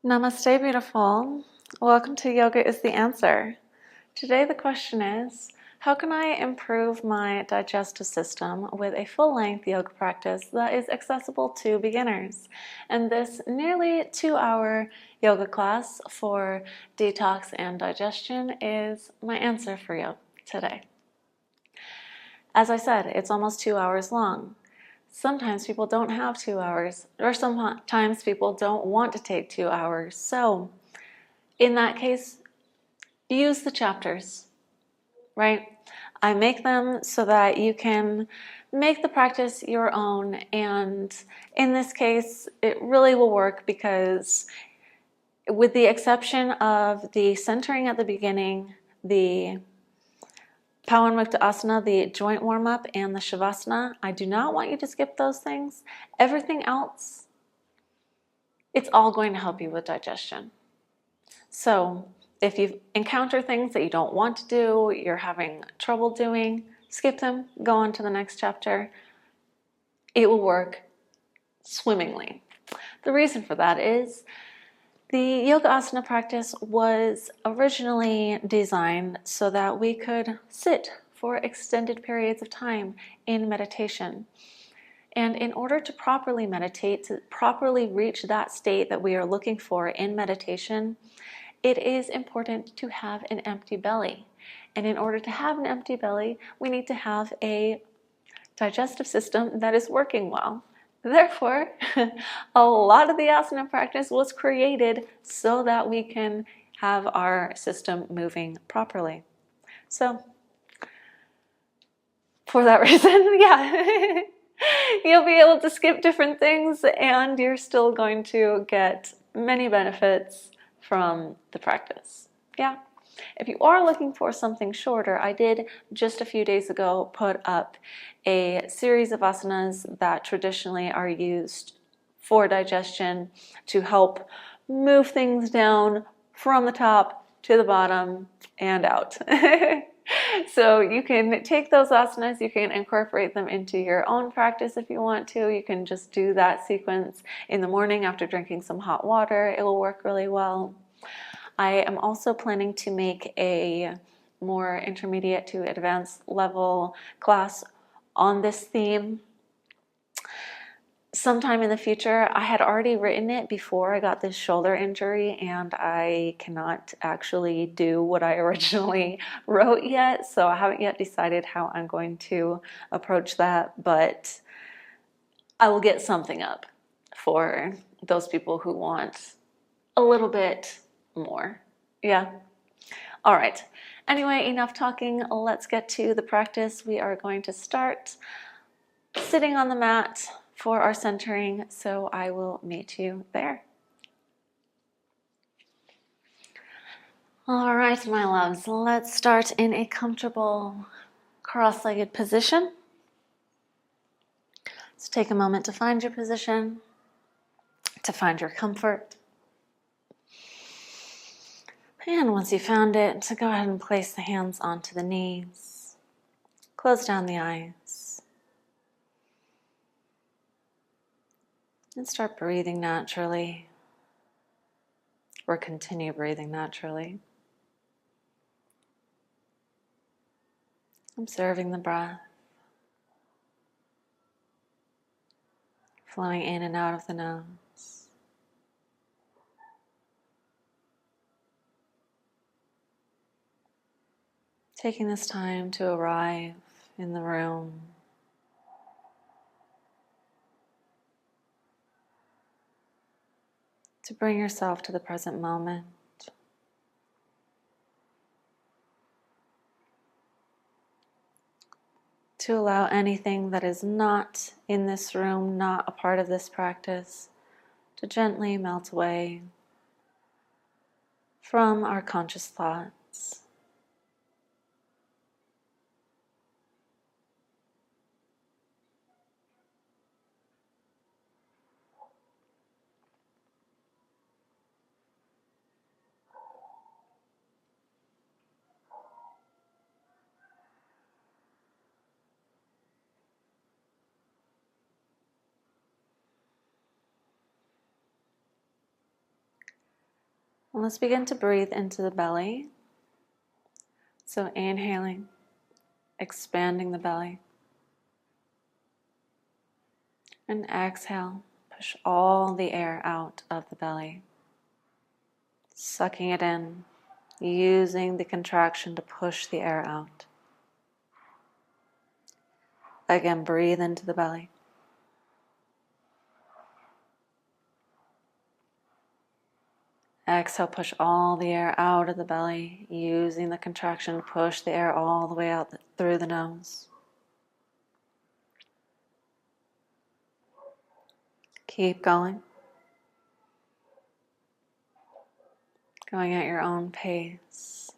Namaste, beautiful. Welcome to Yoga is the Answer. Today the question is, how can I improve my digestive system with a full-length yoga practice that is accessible to beginners? And this nearly 2-hour yoga class for detox and digestion is my answer for you today. As I said, it's almost 2 hours long. Sometimes people don't have 2 hours, or sometimes people don't want to take 2 hours. So in that case, use the chapters, right? I make them so that you can make the practice your own. And in this case, it really will work because with the exception of the centering at the beginning, the Plow and Utkatasana, the joint warm-up, and the Shavasana, I do not want you to skip those things. Everything else, it's all going to help you with digestion. So if you encounter things that you don't want to do, you're having trouble doing, skip them, go on to the next chapter. It will work swimmingly. The reason for that is the yoga asana practice was originally designed so that we could sit for extended periods of time in meditation. And in order to properly meditate, to properly reach that state that we are looking for in meditation, it is important to have an empty belly. And in order to have an empty belly, we need to have a digestive system that is working well. Therefore, a lot of the asana practice was created so that we can have our system moving properly. So, for that reason, yeah, you'll be able to skip different things and you're still going to get many benefits from the practice. Yeah. If you are looking for something shorter, I did just a few days ago put up a series of asanas that traditionally are used for digestion to help move things down from the top to the bottom and out. So you can take those asanas, you can incorporate them into your own practice if you want to. You can just do that sequence in the morning after drinking some hot water. It will work really well. I am also planning to make a more intermediate to advanced level class on this theme sometime in the future. I had already written it before I got this shoulder injury and I cannot actually do what I originally wrote yet, so I haven't yet decided how I'm going to approach that, but I will get something up for those people who want a little bit more. Yeah. All right. Anyway, enough talking. Let's get to the practice. We are going to start sitting on the mat for our centering, so I will meet you there. All right, my loves, let's start in a comfortable cross-legged position. So take a moment to find your position, to find your comfort. And once you found it, to go ahead and place the hands onto the knees. Close down the eyes. And start breathing naturally. Or continue breathing naturally. Observing the breath. Flowing in and out of the nose. Taking this time to arrive in the room. To bring yourself to the present moment. To allow anything that is not in this room, not a part of this practice, to gently melt away from our conscious thoughts. And let's begin to breathe into the belly. So inhaling, expanding the belly. And exhale, push all the air out of the belly. Sucking it in, using the contraction to push the air out. Again, breathe into the belly. Exhale, push all the air out of the belly, using the contraction to push the air all the way out through the nose. Keep going. Going at your own pace.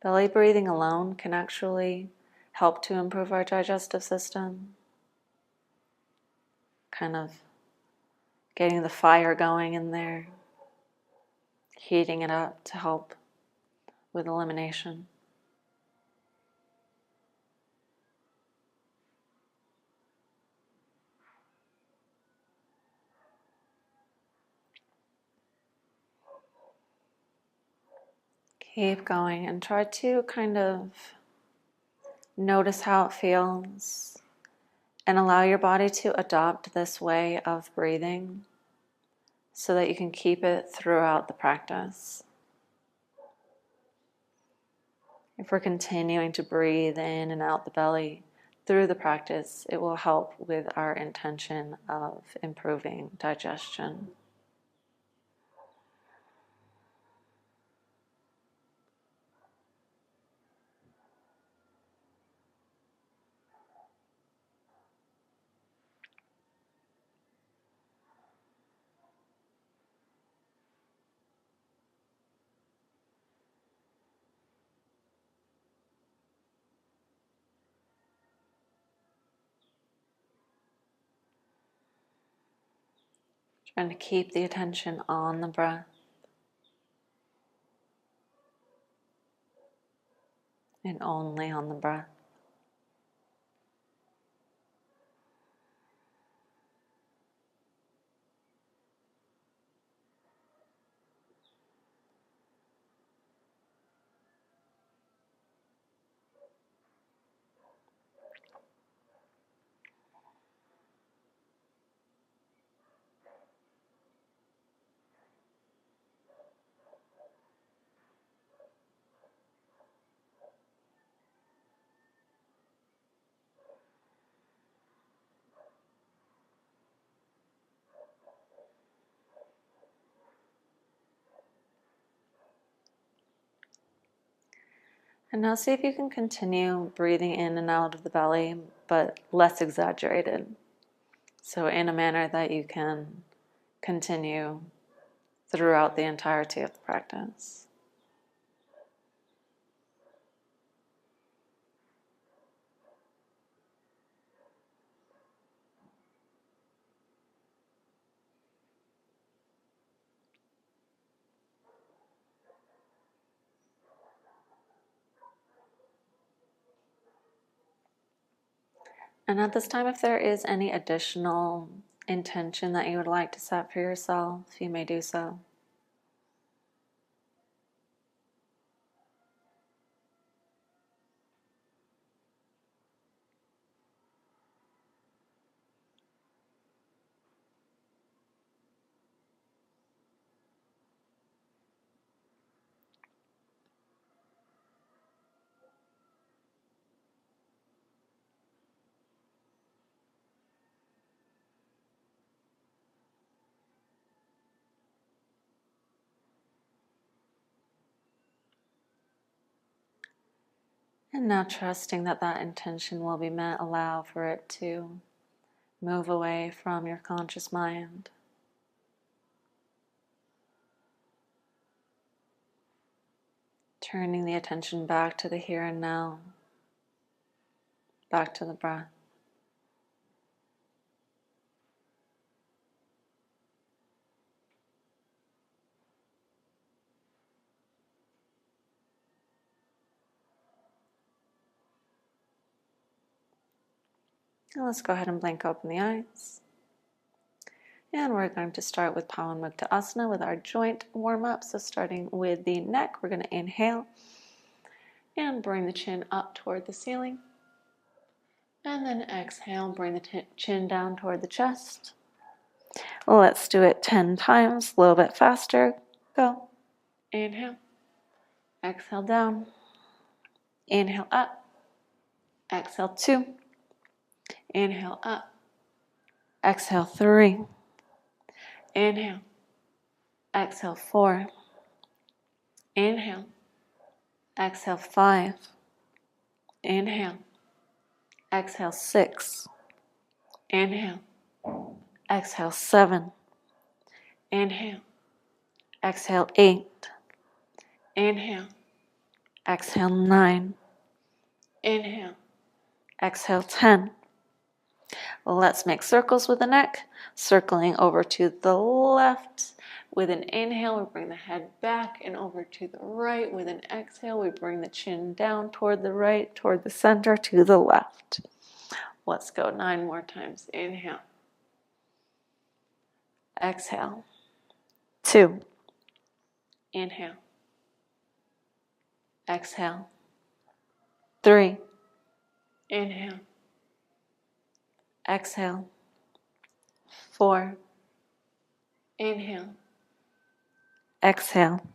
Belly breathing alone can actually help to improve our digestive system. Kind of getting the fire going in there, heating it up to help with elimination. Keep going and try to kind of notice how it feels and allow your body to adopt this way of breathing so that you can keep it throughout the practice. If we're continuing to breathe in and out the belly through the practice, it will help with our intention of improving digestion. Trying to keep the attention on the breath and only on the breath. And now see if you can continue breathing in and out of the belly, but less exaggerated. So in a manner that you can continue throughout the entirety of the practice. And at this time, if there is any additional intention that you would like to set for yourself, you may do so. And now trusting that that intention will be met, allow for it to move away from your conscious mind. Turning the attention back to the here and now, back to the breath. And let's go ahead and blink open the eyes. And we're going to start with Plow and Utkatasana with our joint warm-up. So starting with the neck, we're going to inhale and bring the chin up toward the ceiling. And then exhale, bring the chin down toward the chest. Let's do it 10 times, a little bit faster. Go. Inhale. Exhale down. Inhale up. Exhale 2. Inhale up. Exhale 3. Inhale. Exhale 4. Inhale. Exhale 5. Inhale. Exhale 6. Inhale. Exhale 7. Inhale. Exhale 8. Inhale. Exhale 9. Inhale. Exhale 10. Let's make circles with the neck, circling over to the left. With an inhale, we bring the head back and over to the right. With an exhale, we bring the chin down toward the right, toward the center, to the left. Let's go 9 more times. Inhale. Exhale. 2. Inhale. Exhale. 3. Inhale. Exhale. 4. Inhale. Exhale.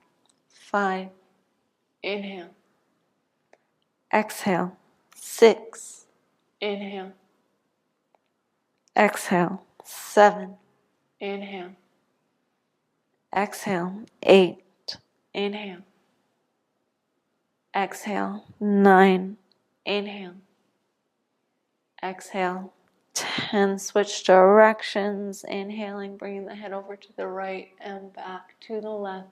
5. Inhale. Exhale. 6. Inhale. Exhale. 7. Inhale. Exhale. 8. Inhale. Exhale. 9. Inhale. Exhale. 10. Switch directions. Inhaling, bringing the head over to the right and back to the left.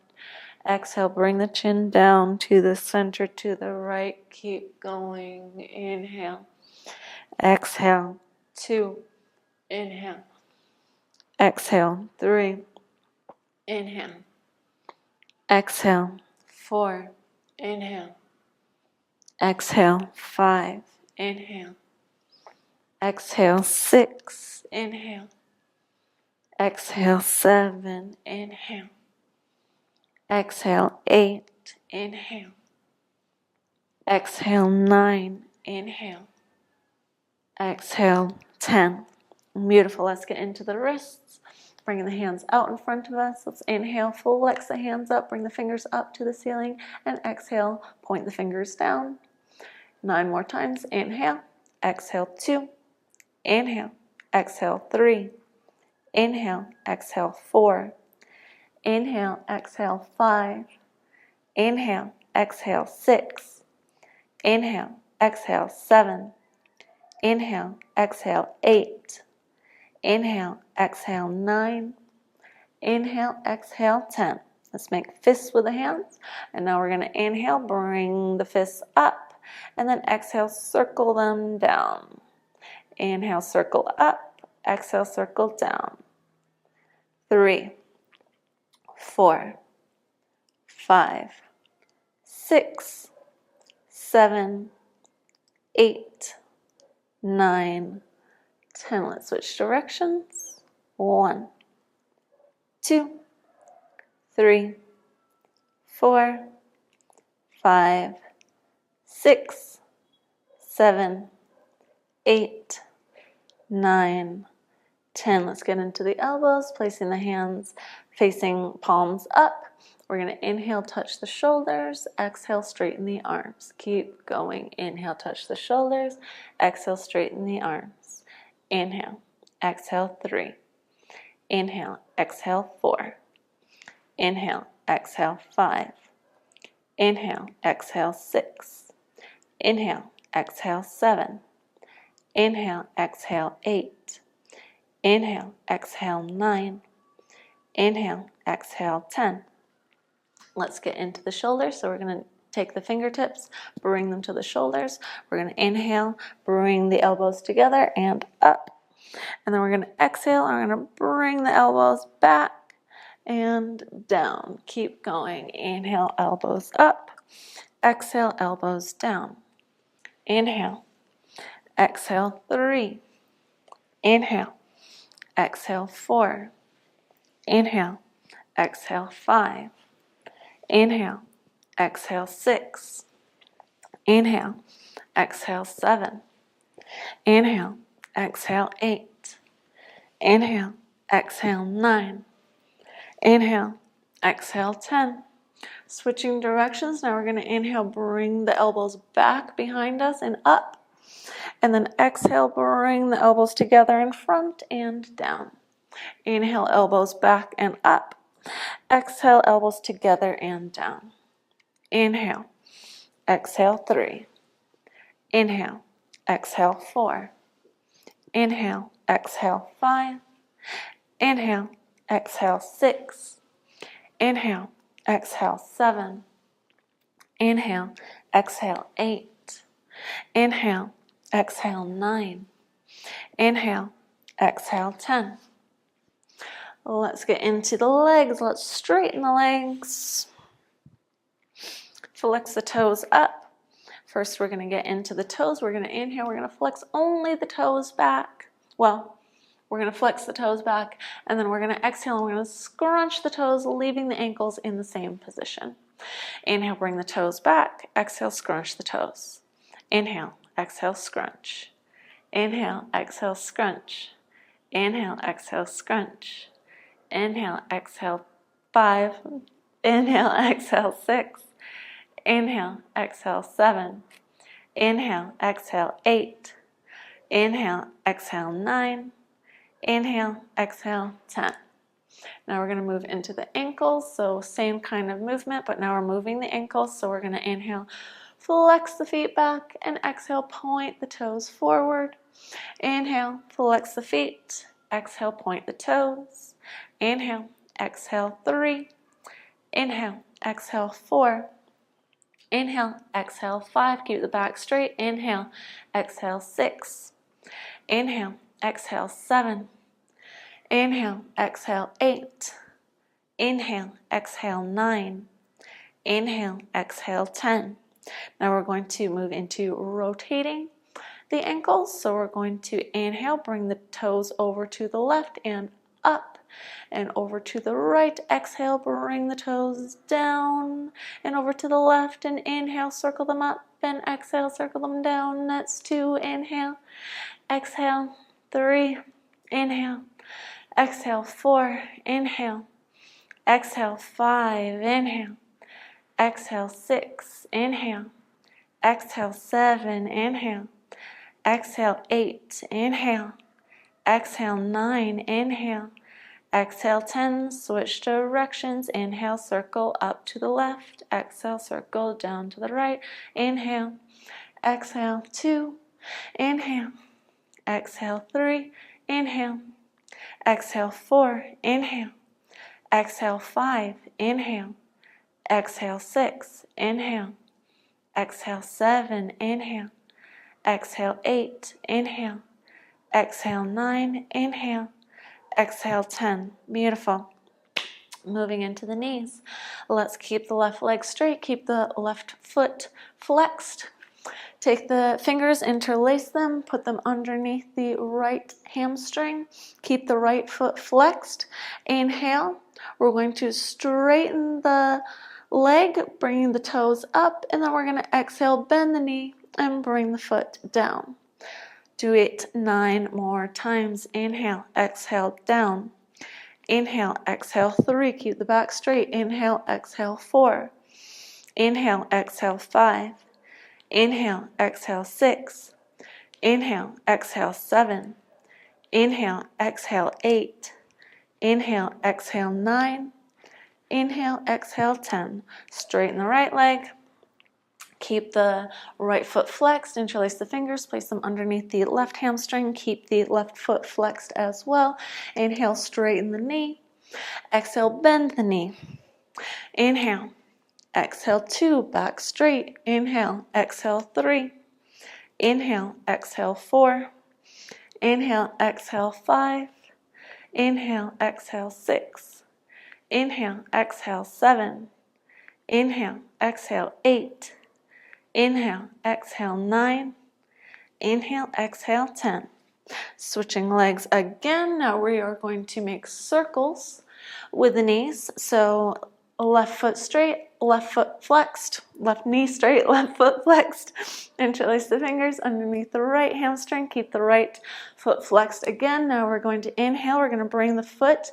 Exhale, bring the chin down to the center, to the right. Keep going. Inhale. Exhale. 2. Inhale. Exhale. 3. Inhale. Exhale. 4. Inhale. Exhale. 5. Inhale. Exhale. 6. Inhale. Exhale. 7. Inhale. Exhale. 8. Inhale. Exhale. 9. Inhale. Exhale. 10. Beautiful. Let's get into the wrists. Bringing the hands out in front of us. Let's inhale, flex the hands up, bring the fingers up to the ceiling, and exhale, point the fingers down. 9 more times. Inhale. Exhale. 2. Inhale. Exhale. 3. Inhale. Exhale. 4. Inhale. Exhale. 5. Inhale. Exhale. 6. Inhale. Exhale. 7. Inhale. Exhale. 8. Inhale. Exhale. 9. Inhale. Exhale. 10. Let's make fists with the hands. And now we're going to inhale, bring the fists up, and then exhale, circle them down. Inhale, circle up. Exhale, circle down. 3, 4, 5, 6, 7, 8, 9, 10. Let's switch directions. 1, 2, 3, 4, 5, 6, 7, 8, 9, 10. Let's get into the elbows, placing the hands facing palms up. We're going to inhale, touch the shoulders. Exhale, straighten the arms. Keep going. Inhale, touch the shoulders. Exhale, straighten the arms. Inhale. Exhale, 3. Inhale. Exhale, 4. Inhale. Exhale, 5. Inhale. Exhale, 6. Inhale. Exhale, 7. Inhale. Exhale, 8. Inhale. Exhale, 9. Inhale. Exhale, 10. Let's get into the shoulders. So we're going to take the fingertips, bring them to the shoulders. We're going to inhale, bring the elbows together and up. And then we're going to exhale. I'm going to bring the elbows back and down. Keep going. Inhale, elbows up. Exhale, elbows down. Inhale. Exhale, 3. Inhale, exhale 4. Inhale, exhale 5. Inhale, exhale 6. Inhale, exhale 7. Inhale, exhale 8. Inhale, exhale 9. Inhale, exhale 10. Switching directions. Now we're going to inhale, bring the elbows back behind us and up. And then exhale, bring the elbows together in front and down. Inhale, elbows back and up. Exhale, elbows together and down. Inhale, exhale 3. Inhale, exhale 4. Inhale, exhale 5. Inhale, exhale 6. Inhale, exhale 7. Inhale, exhale 8. Inhale, exhale 9. Inhale, exhale 10. Let's get into the legs. Let's straighten the legs. Flex the toes up. First, we're going to get into the toes. We're going to inhale. We're going to flex only the toes back. Well, we're going to flex the toes back, and then we're going to exhale, and we're going to scrunch the toes, leaving the ankles in the same position. Inhale, bring the toes back. Exhale, scrunch the toes. Inhale, exhale, scrunch. Inhale, exhale, scrunch. Inhale, exhale, scrunch. Inhale, exhale 5. Inhale, exhale 6. Inhale, exhale 7. Inhale, exhale 8. Inhale, exhale 9. Inhale, exhale 10. Now we're going to move into the ankles. So same kind of movement, but now we're moving the ankles. So we're going to inhale, flex the feet back, and exhale, point the toes forward. Inhale, flex the feet. Exhale, point the toes. Inhale, exhale 3. Inhale, exhale 4. Inhale, exhale 5. Keep the back straight. Inhale, exhale 6. Inhale, exhale 7. Inhale, exhale 8. Inhale, exhale 9. Inhale, exhale 10. Now we're going to move into rotating the ankles. So we're going to inhale, bring the toes over to the left and up and over to the right. Exhale, bring the toes down and over to the left, and inhale, circle them up, and exhale, circle them down. That's 2. Inhale, exhale 3. Inhale, exhale 4. Inhale, exhale 5. Inhale, exhale 6. Inhale, exhale 7. Inhale, exhale 8. Inhale, exhale 9. Inhale, exhale 10. Switch directions. Inhale, circle up to the left. Exhale, circle down to the right. Inhale, exhale 2. Inhale, exhale 3. Inhale, exhale 4. Inhale, exhale 5. Inhale, exhale 6. Inhale, exhale 7. Inhale, exhale 8. Inhale, exhale 9. Inhale, exhale 10. Beautiful. Moving into the knees. Let's keep the left leg straight. Keep the left foot flexed. Take the fingers, interlace them, put them underneath the right hamstring. Keep the right foot flexed. Inhale. We're going to straighten the leg, bringing the toes up, and then we're going to exhale, bend the knee, and bring the foot down. Do it 9 more times. Inhale, exhale, down. Inhale, exhale 3. Keep the back straight. Inhale, exhale 4. Inhale, exhale 5. Inhale, exhale 6. Inhale, exhale 7. Inhale, exhale 8. Inhale, exhale 9. Inhale, exhale 10. Straighten the right leg. Keep the right foot flexed. Interlace the fingers. Place them underneath the left hamstring. Keep the left foot flexed as well. Inhale, straighten the knee. Exhale, bend the knee. Inhale. Exhale 2, back straight. Inhale, exhale 3. Inhale, exhale 4. Inhale, exhale 5. Inhale, exhale 6. Inhale, exhale 7. Inhale, exhale 8. Inhale, exhale 9. Inhale, exhale 10. Switching legs again. Now we are going to make circles with the knees. So left foot straight, left foot flexed, left knee straight, left foot flexed. Interlace the fingers underneath the right hamstring. Keep the right foot flexed again. Now we're going to inhale. We're going to bring the foot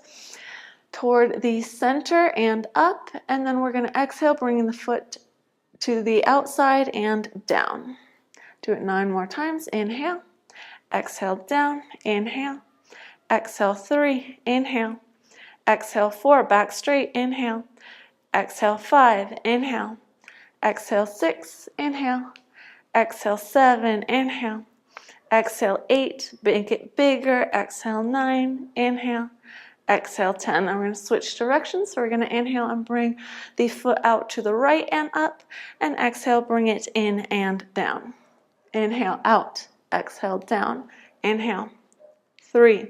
toward the center and up. And then we're going to exhale, bringing the foot to the outside and down. Do it 9 more times. Inhale. Exhale down. Inhale. Exhale 3. Inhale. Exhale 4. Back straight. Inhale. Exhale 5. Inhale. Exhale 6. Inhale. Exhale 7. Inhale. Exhale 8. Make it bigger. Exhale 9. Inhale. Exhale 10. Now we're going to switch directions. So we're going to inhale and bring the foot out to the right and up. And exhale, bring it in and down. Inhale, out. Exhale, down. Inhale. 3.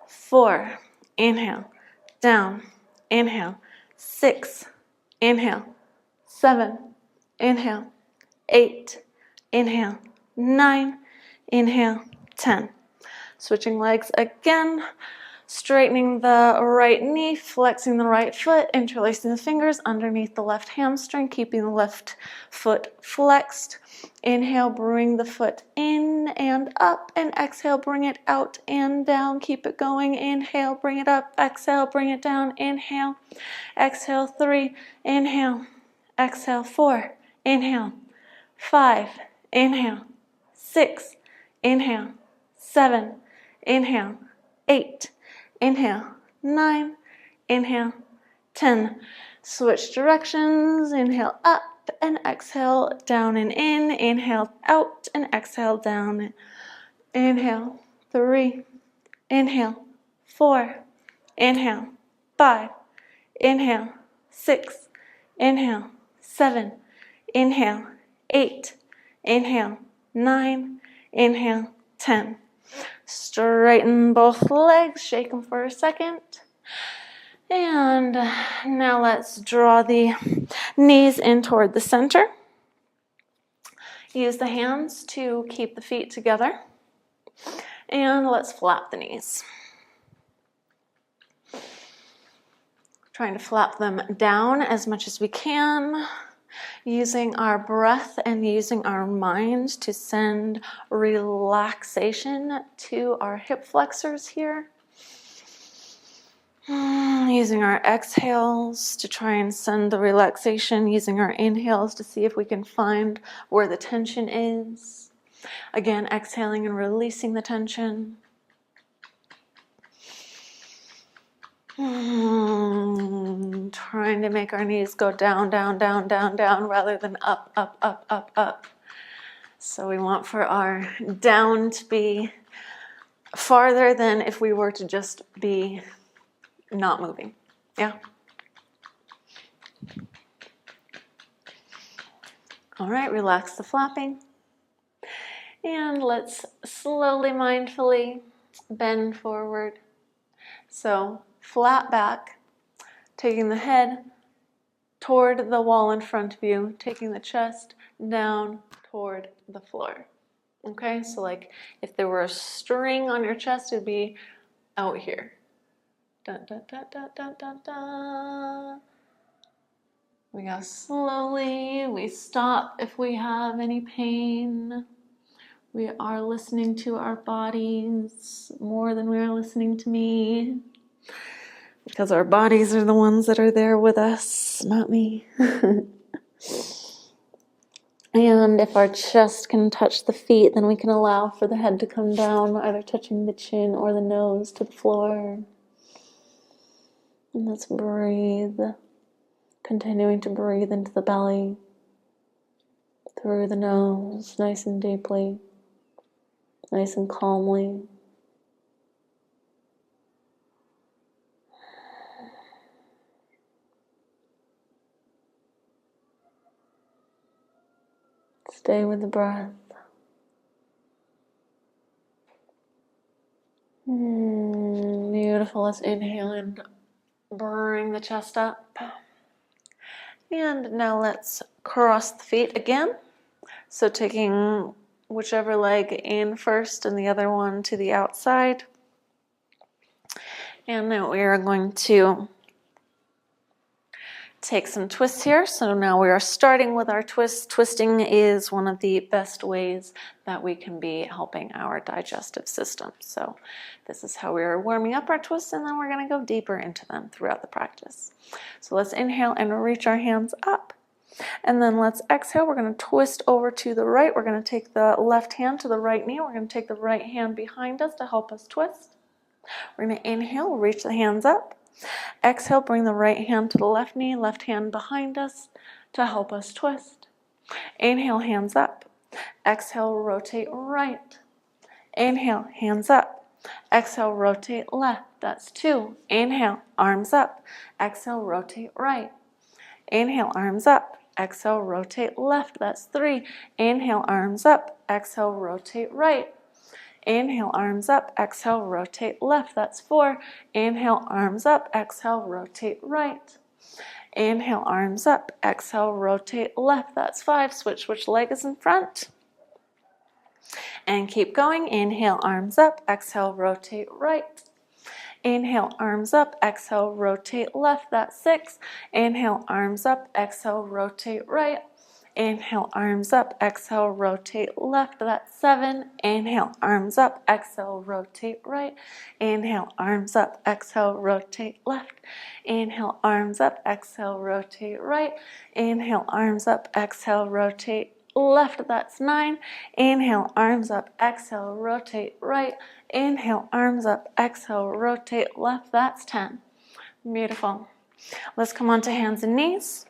4. Inhale. Down. Inhale. 6. Inhale. 7. Inhale. 8. Inhale. 9. Inhale. 10. Switching legs again. Straightening the right knee, flexing the right foot, interlacing the fingers underneath the left hamstring, keeping the left foot flexed. Inhale, bring the foot in and up, and exhale, bring it out and down. Keep it going. Inhale, bring it up. Exhale, bring it down. Inhale. Exhale 3. Inhale. Exhale 4. Inhale. 5. Inhale. 6. Inhale. 7. Inhale. 8. Inhale. 9. Inhale. 10. Switch directions. Inhale up and exhale down and in. Inhale out and exhale down. Inhale. 3. Inhale. 4. Inhale. 5. Inhale. 6. Inhale. 7. Inhale. 8. Inhale. 9. Inhale. 10. Straighten both legs, shake them for a second. And now let's draw the knees in toward the center. Use the hands to keep the feet together. And let's flap the knees. Trying to flap them down as much as we can. Using our breath and using our mind to send relaxation to our hip flexors here. Using our exhales to try and send the relaxation. Using our inhales to see if we can find where the tension is. Again, exhaling and releasing the tension. Trying to make our knees go down, down, down, down, down, rather than up, up, up, up, up. So we want for our down to be farther than if we were to just be not moving. Yeah? All right, relax the flapping. And let's slowly, mindfully bend forward. So flat back, taking the head toward the wall in front of you, taking the chest down toward the floor. Okay, so like if there were a string on your chest, it'd be out here. Da, da, da, da, da, da, da. We go slowly, we stop if we have any pain. We are listening to our bodies more than we are listening to me. Because our bodies are the ones that are there with us, not me. And if our chest can touch the feet, then we can allow for the head to come down, either touching the chin or the nose to the floor. And let's breathe. Continuing to breathe into the belly, through the nose, nice and deeply, nice and calmly. Stay with the breath. Beautiful. Let's inhale and bring the chest up. And now let's cross the feet again. So taking whichever leg in first and the other one to the outside. And now we are going to take some twists here. So now we are starting with our twists. Twisting is one of the best ways that we can be helping our digestive system. So this is how we are warming up our twists, and then we're going to go deeper into them throughout the practice. So let's inhale and reach our hands up. And then let's exhale. We're going to twist over to the right. We're going to take the left hand to the right knee. We're going to take the right hand behind us to help us twist. We're going to inhale, reach the hands up. Exhale, bring the right hand to the left knee, left hand behind us to help us twist. Inhale, hands up. Exhale, rotate right. Inhale, hands up. Exhale, rotate left. That's 2. Inhale, arms up. Exhale, rotate right. Inhale, arms up. Exhale, rotate left. That's 3. Inhale, arms up. Exhale, rotate right. Inhale, arms up. Exhale, rotate left. That's 4. Inhale, arms up. Exhale, rotate right. Inhale, arms up. Exhale, rotate left. That's 5. Switch which leg is in front. And keep going. Inhale, arms up. Exhale, rotate right. Inhale, arms up. Exhale, rotate left. That's 6. Inhale, arms up. Exhale, rotate right. Inhale, arms up. Exhale, rotate left. That's 7. Inhale, arms up. Exhale, rotate right. Inhale, arms up. Exhale, rotate left. Inhale, arms up. Exhale, rotate right. Inhale, arms up. Exhale, rotate left. That's 9. Inhale, arms up. Exhale, rotate right. Inhale, arms up. Exhale, rotate left. That's 10. Beautiful. Let's come on to hands and knees.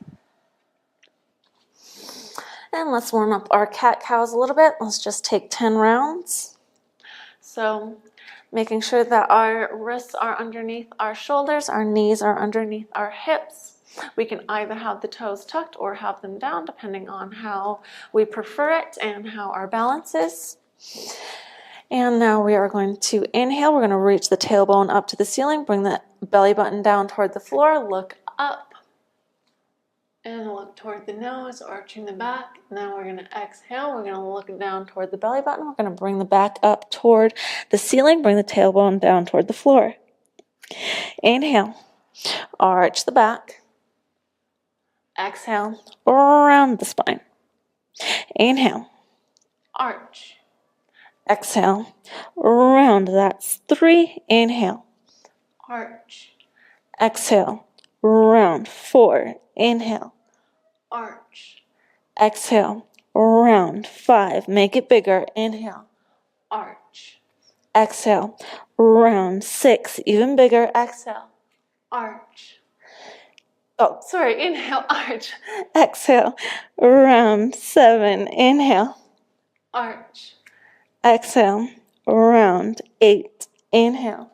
And let's warm up our cat-cows a little bit. Let's just take 10 rounds. So making sure that our wrists are underneath our shoulders, our knees are underneath our hips. We can either have the toes tucked or have them down, depending on how we prefer it and how our balance is. And now we are going to inhale. We're going to reach the tailbone up to the ceiling, bring the belly button down toward the floor, look up. And look toward the nose, arching the back. Now we're going to exhale. We're going to look down toward the belly button. We're going to bring the back up toward the ceiling. Bring the tailbone down toward the floor. Inhale. Arch the back. Exhale. Round the spine. Inhale. Arch. Exhale. Round. That's 3. Inhale. Arch. Exhale. Round. 4. Inhale. Arch. Exhale. Round. 5. Make it bigger. Inhale. Arch. Exhale. Round. 6. Even bigger. Exhale. Arch. Oh, sorry. Inhale. Arch. Exhale. Round. 7. Inhale. Arch. Exhale. Round. 8. Inhale.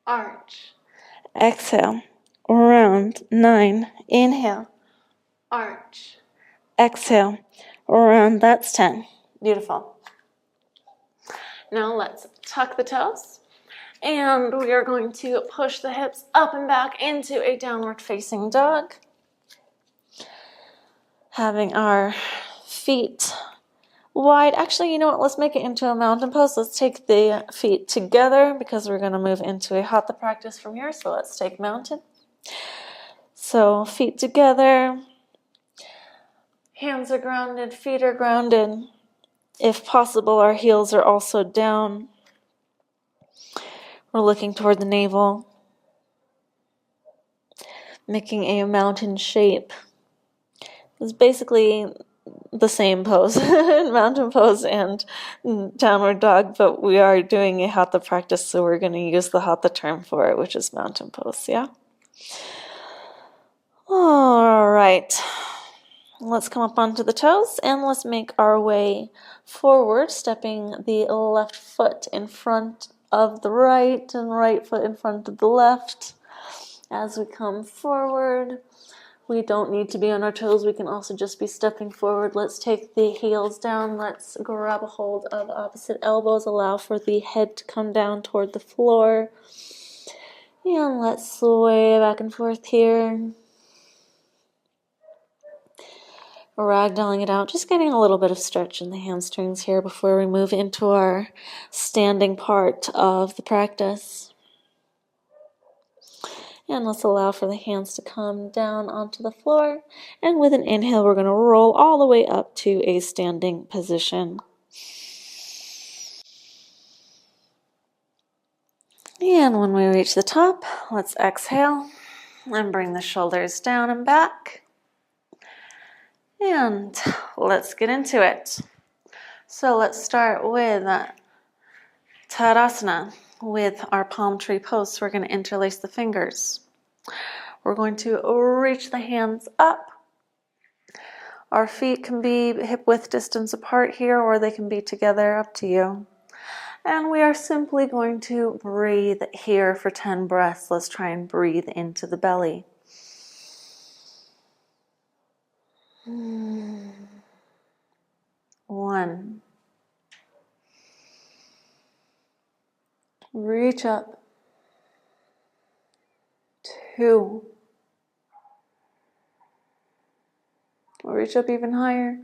Arch. Exhale. Round. 9. Inhale. Arch. Exhale. Round. That's 10. Beautiful. Now let's tuck the toes. And we are going to push the hips up and back into a downward facing dog. Having our feet wide. Actually, you know what? Let's make it into a mountain pose. Let's take the feet together because we're going to move into a Hatha practice from here. So let's take mountain. So feet together. Hands are grounded, feet are grounded. If possible, our heels are also down. We're looking toward the navel, making a mountain shape. It's basically the same pose, mountain pose and downward dog, but we are doing a Hatha practice, so we're going to use the Hatha term for it, which is mountain pose, yeah? All right. Let's come up onto the toes and let's make our way forward, stepping the left foot in front of the right and right foot in front of the left. As we come forward, we don't need to be on our toes. We can also just be stepping forward. Let's take the heels down. Let's grab a hold of opposite elbows. Allow for the head to come down toward the floor. And let's sway back and forth here. ragdolling it out, just getting a little bit of stretch in the hamstrings here before we move into our standing part of the practice. And let's allow for the hands to come down onto the floor. And with an inhale, we're going to roll all the way up to a standing position. And when we reach the top, let's exhale and bring the shoulders down and back. And let's get into it. So let's start with Tadasana. With our palm tree pose, we're going to interlace the fingers. We're going to reach the hands up. Our feet can be hip width distance apart here, or they can be together, up to you. And we are simply going to breathe here for 10 breaths. Let's try and breathe into the belly. 1. Reach up. 2. Reach up even higher.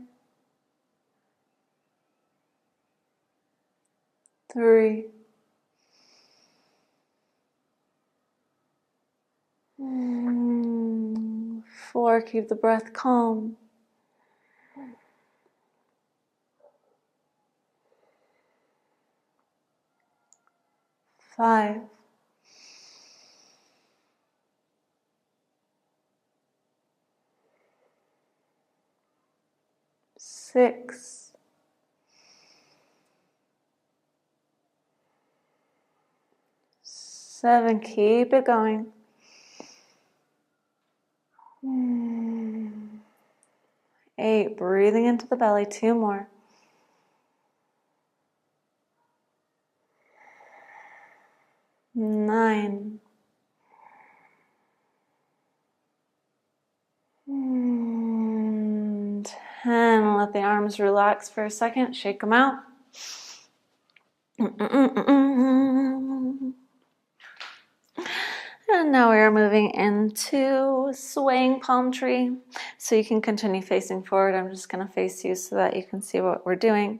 3. 4. Keep the breath calm. 5. 6. 7. Keep it going. 8. Breathing into the belly. 2 more. 9. 10. Let the arms relax for a second. Shake them out. And now we are moving into swaying palm tree. So you can continue facing forward. I'm just going to face you so that you can see what we're doing.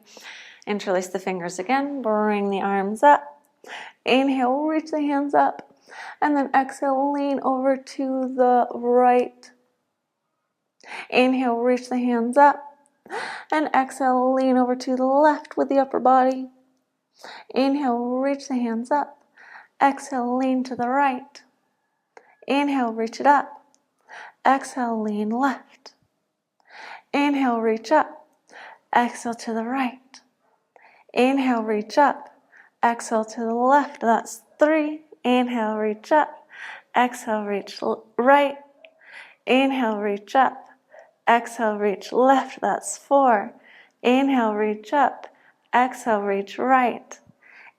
Interlace the fingers again. Bring the arms up. Inhale, reach the hands up. And then exhale, lean over to the right. Inhale, reach the hands up. And exhale, lean over to the left with the upper body. Inhale, reach the hands up. Exhale, lean to the right. Inhale, reach it up. Exhale, lean left. Inhale, reach up. Exhale to the right. Inhale, reach up. Exhale to the left. That's 3. Inhale, reach up. Exhale, reach right. Inhale, reach up. Exhale, reach left. That's 4. Inhale, reach up. Exhale, reach right.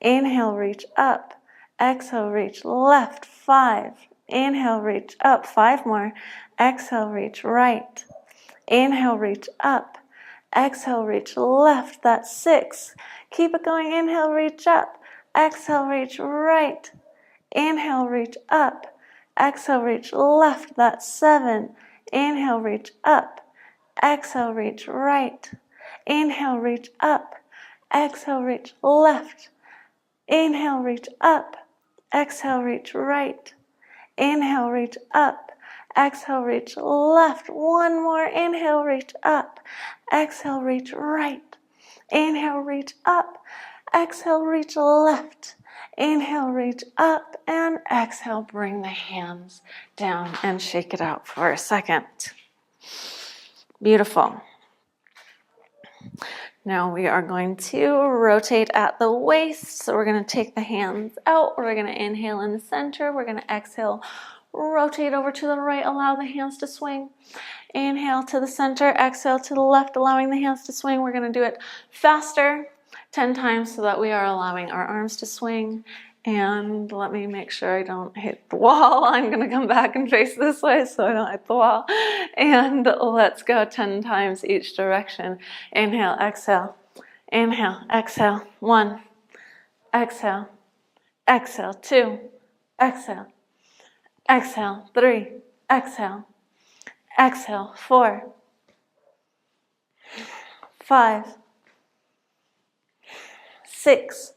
Inhale, reach up. Exhale, reach left. 5. Inhale, reach up. 5 more. Exhale, reach right. Inhale, reach up. Exhale, reach left. That's 6. Keep it going. Inhale, reach up. Exhale, reach right. Inhale, reach up. Exhale, reach left. That's 7. Inhale, reach up. Exhale, reach right. Inhale, reach up. Exhale, reach left. Inhale, reach up. Exhale, reach right. Inhale, reach up. Exhale, reach left. 1 more. Inhale, reach up. Exhale, reach right. Inhale, reach up. Exhale, reach left. Inhale, reach up. And exhale, bring the hands down and shake it out for a second. Beautiful. Now we are going to rotate at the waist. So we're going to take the hands out. We're going to inhale in the center. We're going to exhale, rotate over to the right. Allow the hands to swing. Inhale to the center. Exhale to the left, allowing the hands to swing. We're going to do it faster, 10 times, so that we are allowing our arms to swing. And let me make sure I don't hit the wall. I'm going to come back and face this way so I don't hit the wall. And let's go 10 times each direction. Inhale, exhale. Inhale, exhale. 1. Exhale. Exhale. 2. Exhale. Exhale. 3. Exhale. Exhale. 4. 5, 6,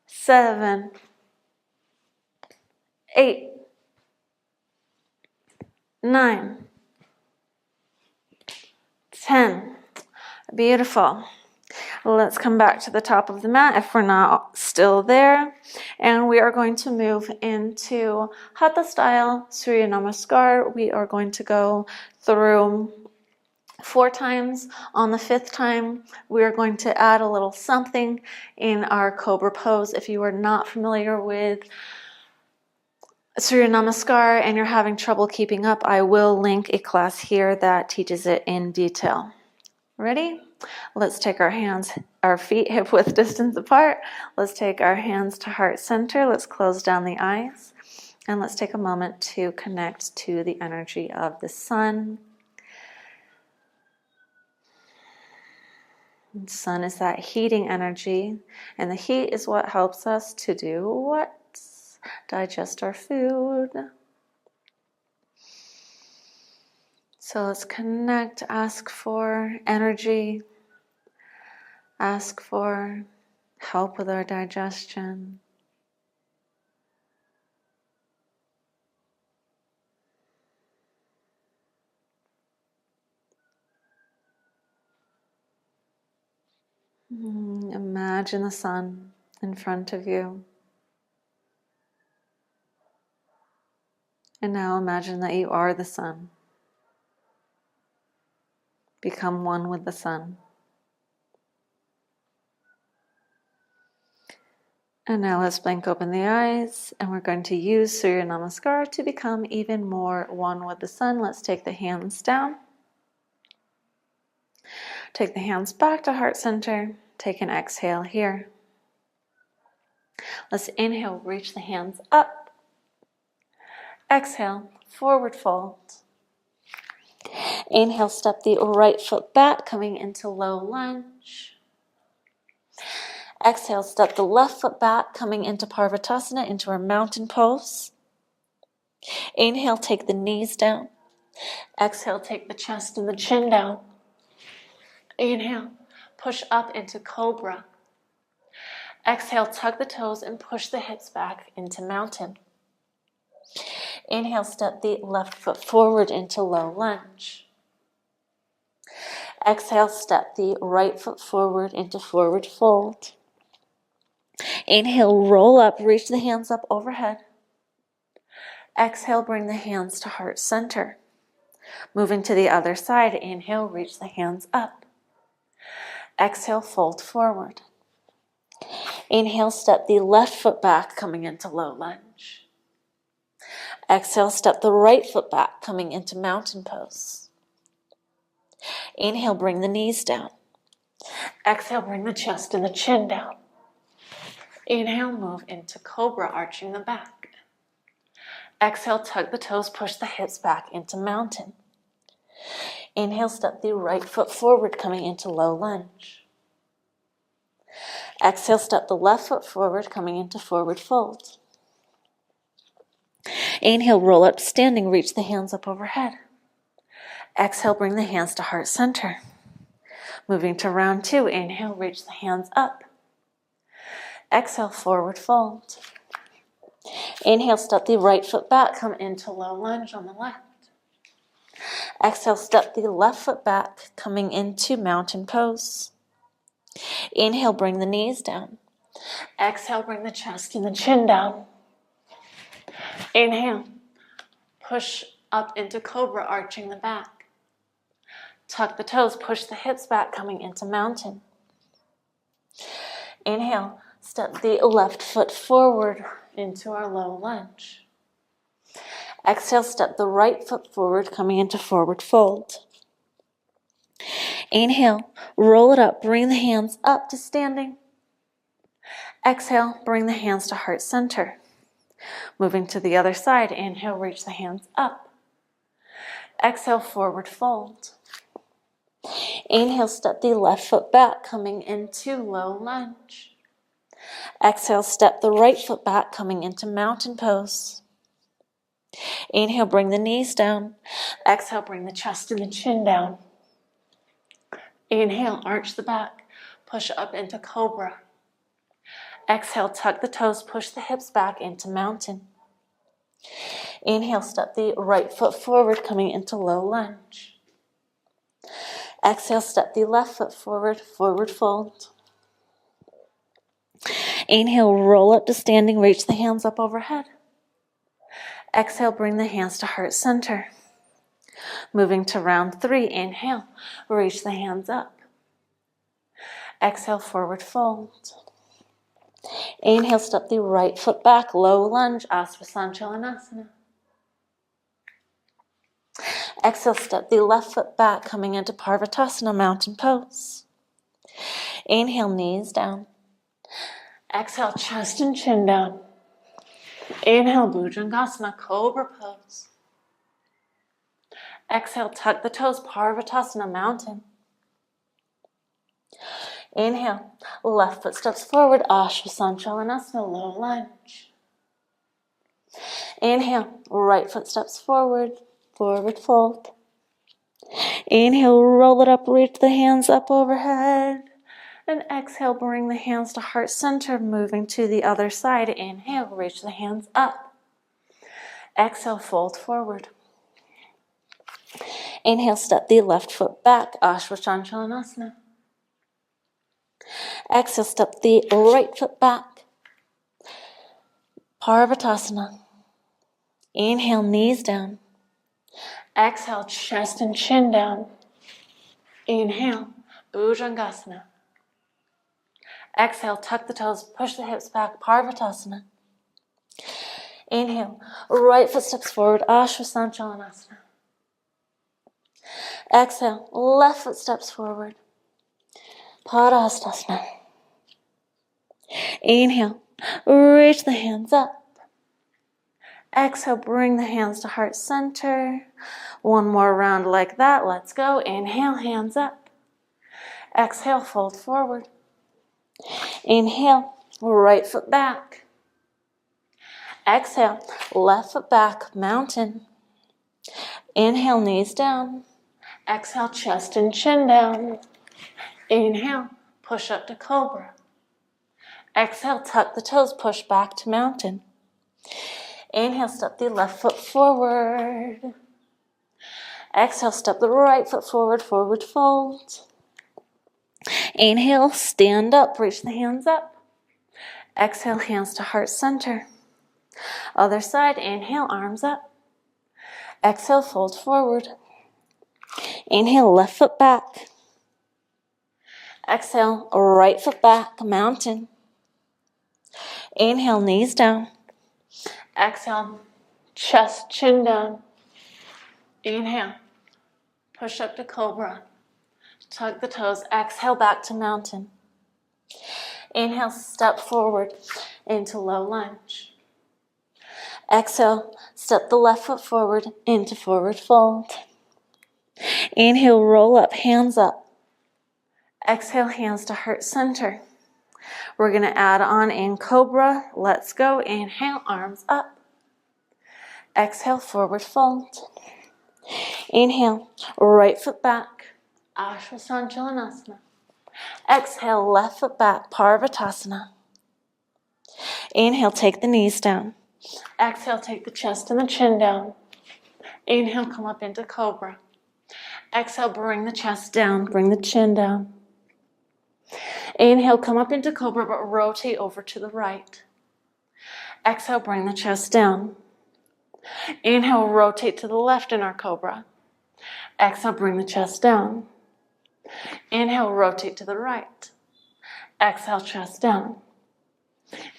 7, 8, 9, 10. Beautiful. Let's come back to the top of the mat if we're not still there. And we are going to move into Hatha style Surya Namaskar. We are going to go through 4 times. On the 5th time, we are going to add a little something in our Cobra pose. If you are not familiar with Surya Namaskar and you're having trouble keeping up, I will link a class here that teaches it in detail. Ready? Let's take our feet hip-width distance apart. Let's take our hands to heart center. Let's close down the eyes. And let's take a moment to connect to the energy of the sun. The sun is that heating energy. And the heat is what helps us to do what? Digest our food. So let's connect, ask for energy, ask for help with our digestion. Imagine the sun in front of you. And now imagine that you are the sun. Become one with the sun. And now let's blink open the eyes, and we're going to use Surya Namaskar to become even more one with the sun. Let's take the hands down. Take the hands back to heart center. Take an exhale here. Let's inhale, reach the hands up. Exhale, forward fold. Inhale, step the right foot back, coming into low lunge. Exhale, step the left foot back, coming into Parivrtta, into our mountain pose. Inhale, take the knees down. Exhale, take the chest and the chin down. Inhale, push up into Cobra. Exhale, tug the toes and push the hips back into mountain. Inhale, step the left foot forward into low lunge. Exhale, step the right foot forward into forward fold. Inhale, roll up, reach the hands up overhead. Exhale, bring the hands to heart center. Moving to the other side, inhale, reach the hands up. Exhale, fold forward. Inhale, step the left foot back, coming into low lunge. Exhale, step the right foot back, coming into mountain pose. Inhale, bring the knees down. Exhale, bring the chest and the chin down. Inhale, move into Cobra, arching the back. Exhale, tug the toes, push the hips back into mountain. Inhale, step the right foot forward, coming into low lunge. Exhale, step the left foot forward, coming into forward fold. Inhale, roll up standing, reach the hands up overhead. Exhale, bring the hands to heart center. Moving to round 2, inhale, reach the hands up. Exhale, forward fold. Inhale, step the right foot back, come into low lunge on the left. Exhale, step the left foot back, coming into mountain pose. Inhale, bring the knees down. Exhale, bring the chest and the chin down. Inhale, push up into Cobra, arching the back. Tuck the toes, push the hips back, coming into mountain. Inhale, step the left foot forward into our low lunge. Exhale, step the right foot forward, coming into forward fold. Inhale, roll it up, bring the hands up to standing. Exhale, bring the hands to heart center. Moving to the other side, inhale, reach the hands up. Exhale, forward fold. Inhale, step the left foot back, coming into low lunge. Exhale, step the right foot back, coming into mountain pose. Inhale, bring the knees down. Exhale, bring the chest and the chin down. Inhale, arch the back, push up into Cobra. Exhale, tuck the toes, push the hips back into Mountain. Inhale, step the right foot forward, coming into Low Lunge. Exhale, step the left foot forward, Forward Fold. Inhale, roll up to standing, reach the hands up overhead. Exhale, bring the hands to heart center. Moving to round 3, inhale, reach the hands up. Exhale, Forward Fold. Inhale, step the right foot back, Low Lunge, Ashtachandrasana. Exhale, step the left foot back, coming into Parivrtta, Mountain Pose. Inhale, knees down. Exhale, chest and chin down. Inhale, Bhujangasana, Cobra Pose. Exhale, tuck the toes, Parivrtta, Mountain. Inhale, left foot steps forward, Ashtachandrasana, Low Lunge. Inhale, right foot steps forward, Forward Fold. Inhale, roll it up, reach the hands up overhead. And exhale, bring the hands to heart center, moving to the other side. Inhale, reach the hands up. Exhale, fold forward. Inhale, step the left foot back, Ashtachandrasana. Exhale, step the right foot back, Parivrtta. Inhale, knees down. Exhale, chest and chin down. Inhale, Bhujangasana. Exhale, tuck the toes, push the hips back, Parivrtta. Inhale, right foot steps forward, Ashtachandrasana. Exhale, left foot steps forward, Tadasana. Inhale, reach the hands up. Exhale, bring the hands to heart center. One more round like that. Let's go. Inhale, hands up. Exhale, fold forward. Inhale, right foot back. Exhale, left foot back, Mountain. Inhale, knees down. Exhale, chest and chin down. Inhale, push up to Cobra. Exhale, tuck the toes, push back to Mountain. Inhale, step the left foot forward. Exhale, step the right foot forward, Forward Fold. Inhale, stand up, reach the hands up. Exhale, hands to heart center. Other side, inhale, arms up. Exhale, fold forward. Inhale, left foot back. Exhale, right foot back, Mountain. Inhale, knees down. Exhale, chest, chin down. Inhale, push up to Cobra. Tuck the toes, exhale back to Mountain. Inhale, step forward into Low Lunge. Exhale, step the left foot forward into Forward Fold. Inhale, roll up, hands up. Exhale, hands to heart center. We're going to add on in Cobra. Let's go. Inhale, arms up. Exhale, Forward Fold. Inhale, right foot back, Ashtachandrasana. Exhale, left foot back, Parivrtta. Inhale, take the knees down. Exhale, take the chest and the chin down. Inhale, come up into Cobra. Exhale, bring the chest down, bring the chin down. Inhale, come up into Cobra, but rotate over to the right. Exhale, bring the chest down. Inhale, rotate to the left in our Cobra. Exhale, bring the chest down. Inhale, rotate to the right. Exhale, chest down.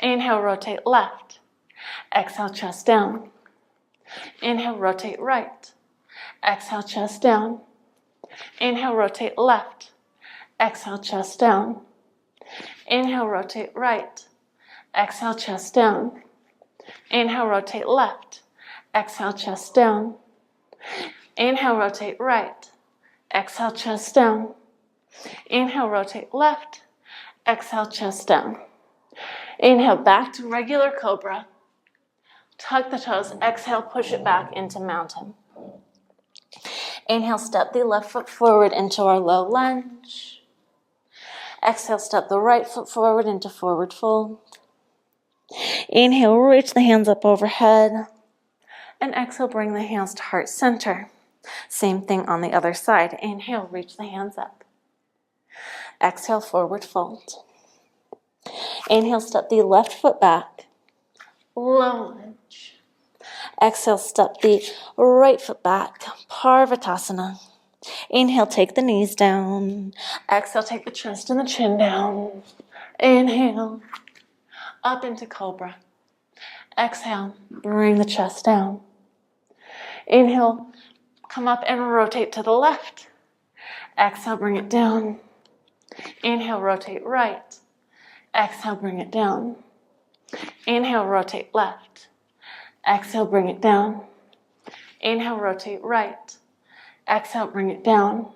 Inhale, rotate left. Exhale, chest down. Inhale, rotate right. Exhale, chest down. Inhale, rotate left. Exhale, chest down. Inhale, rotate right. Exhale, chest down. Inhale, rotate left. Exhale, chest down. Inhale, rotate right. Exhale, chest down. Inhale, rotate left. Exhale, chest down. Inhale, back to regular Cobra. Tuck the toes. Exhale, push it back into Mountain. Inhale, step the left foot forward into our low lunge. Exhale, step the right foot forward into forward fold. Inhale, reach the hands up overhead. And exhale, bring the hands to heart center. Same thing on the other side. Inhale, reach the hands up. Exhale, forward fold. Inhale, step the left foot back. Low lunge. Exhale, step the right foot back. Parivrtta. Inhale, take the knees down. Exhale, take the chest and the chin down. Inhale, up into Cobra. Exhale, bring the chest down. Inhale, come up and rotate to the left. Exhale, bring it down. Inhale, rotate right. Exhale, bring it down. Inhale, rotate left. Exhale, bring it down. Inhale, rotate right. Exhale, bring it down.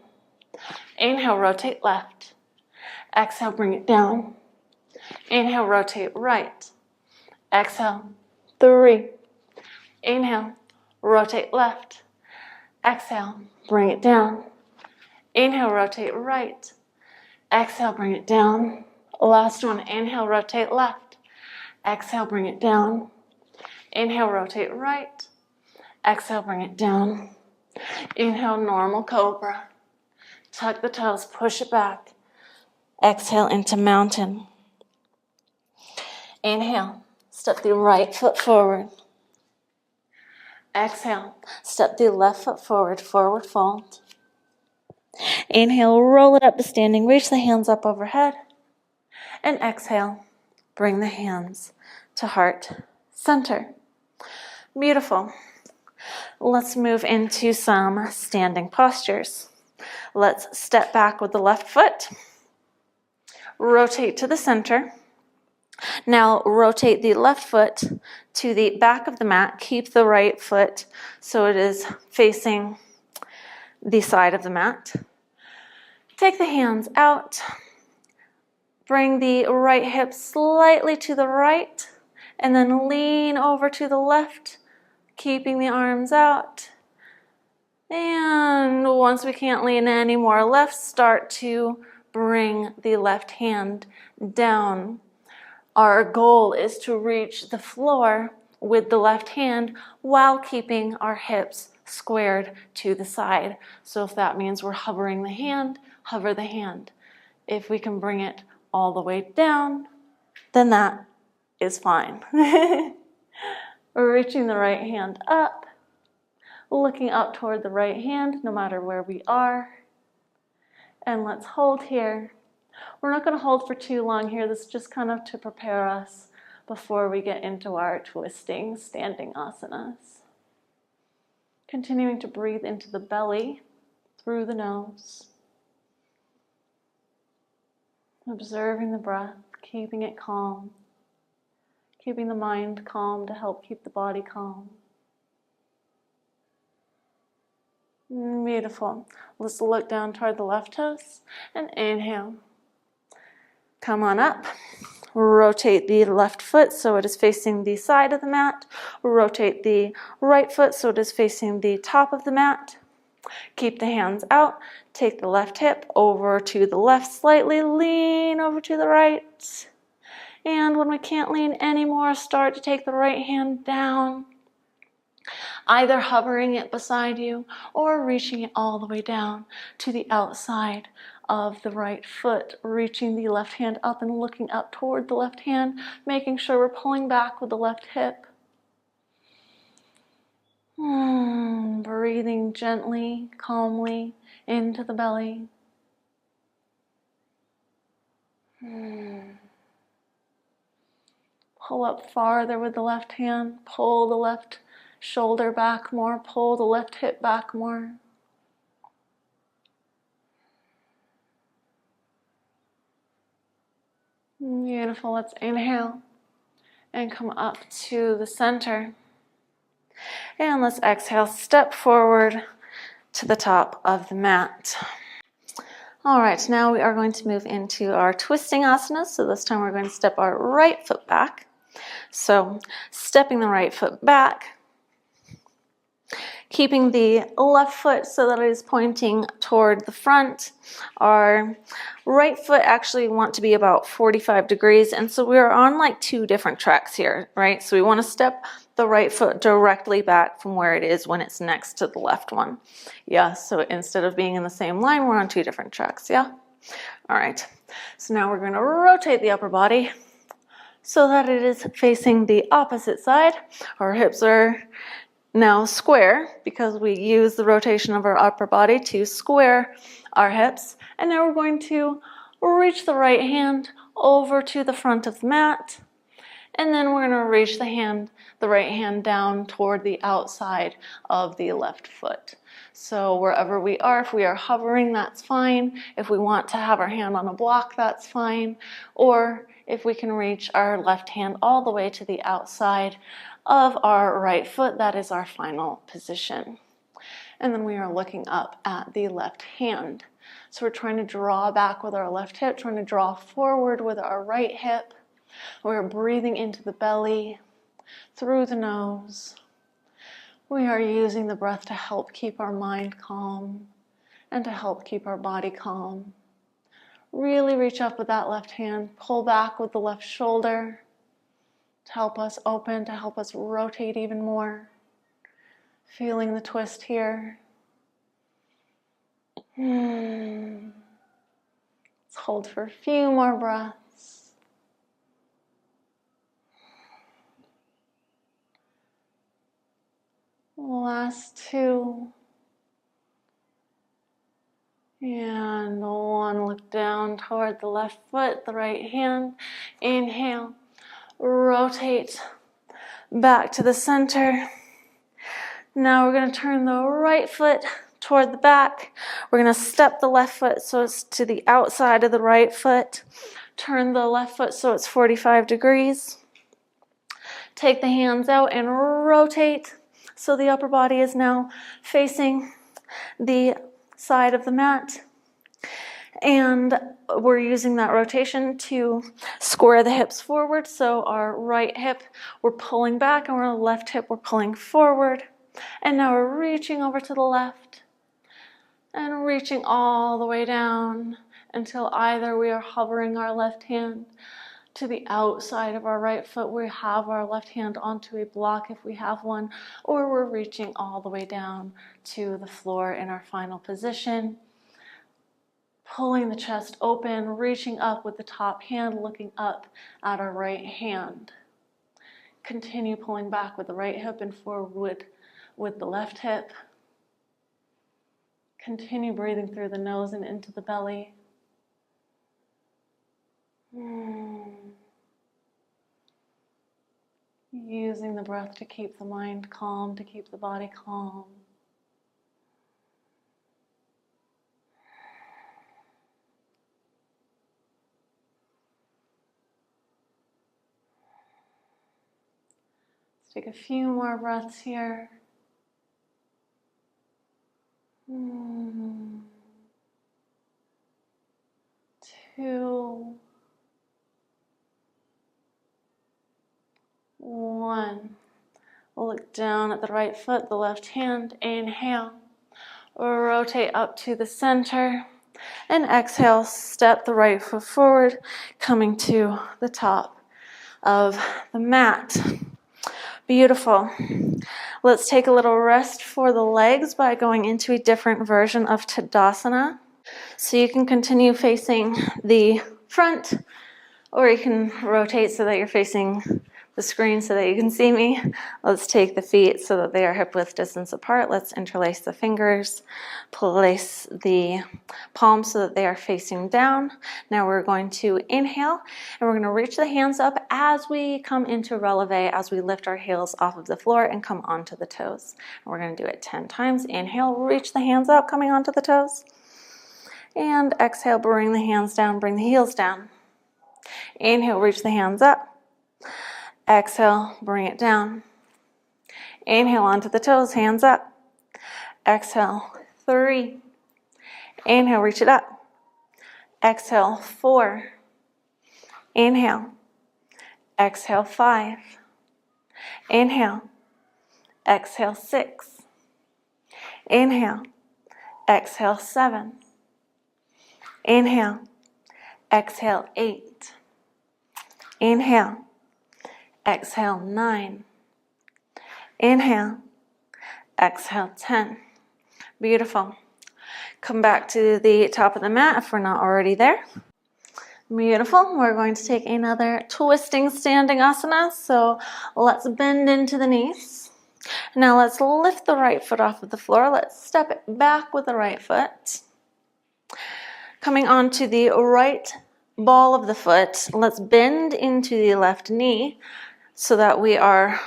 Inhale, rotate left. Exhale, bring it down. Inhale, rotate right. Exhale, 3. Inhale, rotate left. Exhale, bring it down. Inhale, rotate right. Exhale, bring it down. Last one. Inhale, rotate left. Exhale, bring it down. Inhale, rotate right. Exhale, bring it down. Inhale, normal Cobra. Tuck the toes, push it back. Exhale into mountain. Inhale, step the right foot forward. Exhale, step the left foot forward, forward fold. Inhale, roll it up to standing, reach the hands up overhead. And exhale, bring the hands to heart center. Beautiful. Let's move into some standing postures. Let's step back with the left foot. Rotate to the center. Now rotate the left foot to the back of the mat. Keep the right foot so it is facing the side of the mat. Take the hands out. Bring the right hip slightly to the right and then lean over to the left, keeping the arms out. And once we can't lean anymore left, start to bring the left hand down. Our goal is to reach the floor with the left hand while keeping our hips squared to the side. So if that means we're hovering the hand, hover the hand. If we can bring it all the way down, then that is fine. Reaching the right hand up, looking up toward the right hand no matter where we are. And let's hold here. We're not going to hold for too long here. This is just kind of to prepare us before we get into our twisting standing asanas. Continuing to breathe into the belly through the nose. Observing the breath, keeping it calm. Keeping the mind calm to help keep the body calm. Beautiful. Let's look down toward the left toes and inhale. Come on up. Rotate the left foot so it is facing the side of the mat. Rotate the right foot so it is facing the top of the mat. Keep the hands out. Take the left hip over to the left slightly. Lean over to the right. And when we can't lean anymore, start to take the right hand down. Either hovering it beside you or reaching it all the way down to the outside of the right foot. Reaching the left hand up and looking up toward the left hand, making sure we're pulling back with the left hip. Breathing gently, calmly into the belly. Pull up farther with the left hand. Pull the left shoulder back more. Pull the left hip back more. Beautiful. Let's inhale and come up to the center. And let's exhale, step forward to the top of the mat. All right, now we are going to move into our twisting asanas. So this time we're going to step our right foot back. So stepping the right foot back, Keeping the left foot so that it is pointing toward the front. Our right foot actually want to be about 45 degrees, and so we're on like two different tracks here, right? So we want to step the right foot directly back from where it is when it's next to the left one. Yeah, so instead of being in the same line, we're on two different tracks, yeah? All right, so now we're going to rotate the upper body so that it is facing the opposite side. Our hips are now square because we use the rotation of our upper body to square our hips. And now we're going to reach the right hand over to the front of the mat. And then we're going to reach the right hand down toward the outside of the left foot. So wherever we are, if we are hovering, that's fine. If we want to have our hand on a block, that's fine. Or if we can reach our left hand all the way to the outside of our right foot, that is our final position. And then we are looking up at the left hand. So we're trying to draw back with our left hip, trying to draw forward with our right hip. We're breathing into the belly, through the nose. We are using the breath to help keep our mind calm and to help keep our body calm. Really reach up with that left hand, pull back with the left shoulder to help us open, to help us rotate even more. Feeling the twist here. Let's hold for a few more breaths. Last two. And one, look down toward the left foot, the right hand. Inhale, rotate back to the center. Now we're going to turn the right foot toward the back. We're going to step the left foot so it's to the outside of the right foot. Turn the left foot so it's 45 degrees. Take the hands out and rotate so the upper body is now facing the side of the mat. And we're using that rotation to square the hips forward. So our right hip, we're pulling back, and our left hip, we're pulling forward. And now we're reaching over to the left and reaching all the way down until either we are hovering our left hand to the outside of our right foot, we have our left hand onto a block if we have one, or we're reaching all the way down to the floor in our final position. Pulling the chest open, reaching up with the top hand, looking up at our right hand. Continue pulling back with the right hip and forward with the left hip. Continue breathing through the nose and into the belly. Using the breath to keep the mind calm, to keep the body calm. Let's take a few more breaths here. 2, 1. We'll look down at the right foot, the left hand. Inhale. Rotate up to the center. And exhale, step the right foot forward, coming to the top of the mat. Beautiful. Let's take a little rest for the legs by going into a different version of Tadasana. So you can continue facing the front, or you can rotate so that you're facing the screen so that you can see me. Let's take the feet so that they are hip width distance apart. Let's interlace the fingers, place the palms so that they are facing down. Now we're going to inhale, and we're going to reach the hands up as we come into releve, as we lift our heels off of the floor and come onto the toes. And we're going to do it 10 times. Inhale, reach the hands up, coming onto the toes. And exhale, bring the hands down, bring the heels down. Inhale, reach the hands up. Exhale, bring it down. Inhale onto the toes, hands up. Exhale, 3. Inhale, reach it up. Exhale, 4. Inhale. Exhale, 5. Inhale. Exhale, 6. Inhale. Exhale, 7. Inhale. Exhale, 8. Inhale. Exhale, 9. Inhale. Exhale, 10. Beautiful. Come back to the top of the mat if we're not already there. Beautiful. We're going to take another twisting standing asana. So let's bend into the knees. Now let's lift the right foot off of the floor. Let's step it back with the right foot. Coming onto the right ball of the foot, let's bend into the left knee so that we are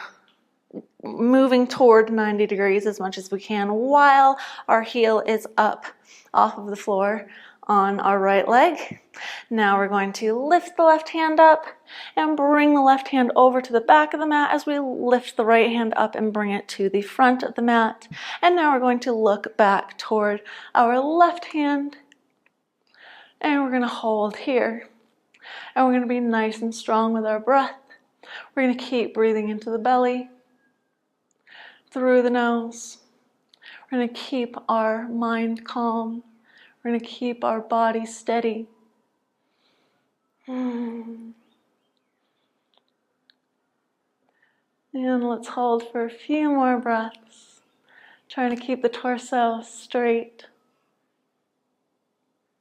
moving toward 90 degrees as much as we can while our heel is up off of the floor on our right leg. Now we're going to lift the left hand up and bring the left hand over to the back of the mat as we lift the right hand up and bring it to the front of the mat. And now we're going to look back toward our left hand and we're going to hold here. And we're going to be nice and strong with our breath. We're going to keep breathing into the belly, through the nose. We're going to keep our mind calm. We're going to keep our body steady. And let's hold for a few more breaths. Trying to keep the torso straight.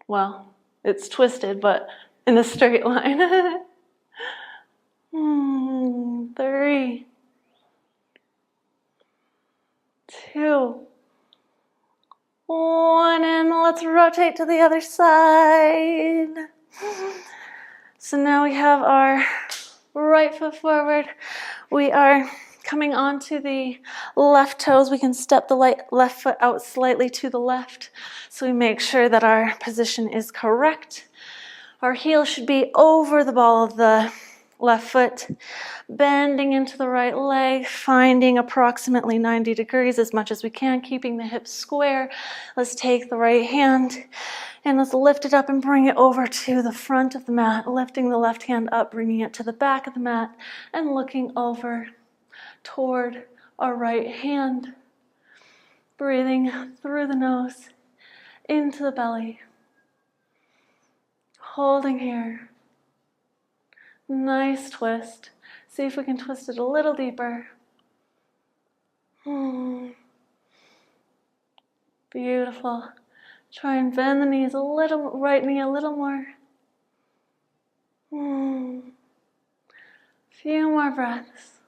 Well, it's twisted, but in a straight line. 3, 2, 1, and let's rotate to the other side. So now we have our right foot forward. We are coming onto the left toes. We can step the left foot out slightly to the left so we make sure that our position is correct. Our heel should be over the ball of the left foot, bending into the right leg, finding approximately 90 degrees as much as we can, keeping the hips square. Let's take the right hand and let's lift it up and bring it over to the front of the mat, lifting the left hand up, bringing it to the back of the mat, and looking over toward our right hand. Breathing through the nose, into the belly. Holding here. Nice twist. See if we can twist it a little deeper. Beautiful. Try and bend the knees a little, right knee a little more. Few more breaths.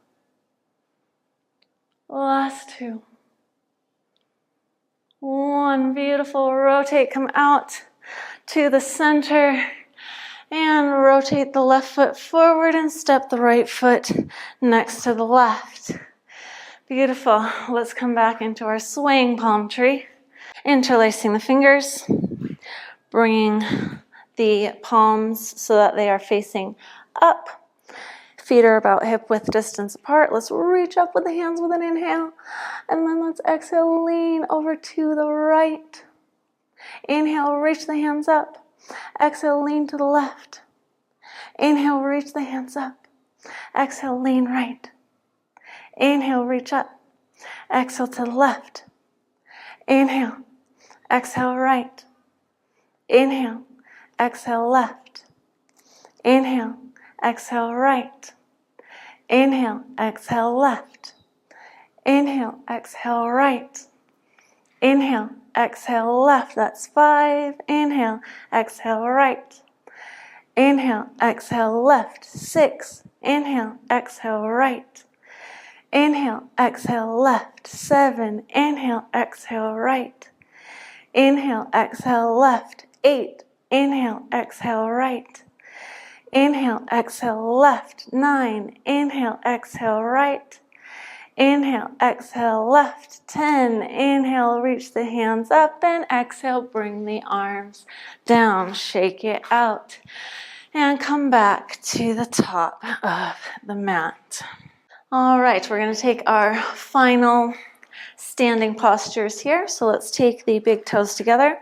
Last 2. 1. Beautiful. Rotate, come out to the center. And rotate the left foot forward and step the right foot next to the left. Beautiful. Let's come back into our swaying palm tree. Interlacing the fingers. Bringing the palms so that they are facing up. Feet are about hip width distance apart. Let's reach up with the hands with an inhale. And then let's exhale, lean over to the right. Inhale, reach the hands up. Exhale, lean to the left. Inhale, reach the hands up. Exhale, lean right. Inhale, reach up. Exhale to the left. Inhale, exhale right. Inhale, exhale left. Inhale, exhale right. Inhale, exhale left. Inhale, exhale right. Inhale, exhale left. That's 5. Inhale, exhale right. Inhale, exhale left. 6. Inhale, exhale right. Inhale, exhale left. 7. Inhale, exhale right. Inhale, exhale left. 8. Inhale, exhale right. Inhale, exhale left. 9. Inhale, exhale right. Inhale, exhale left. 10. Inhale, reach the hands up, and exhale, bring the arms down. Shake it out. And come back to the top of the mat. All right, we're going to take our final standing postures here. So let's take the big toes together.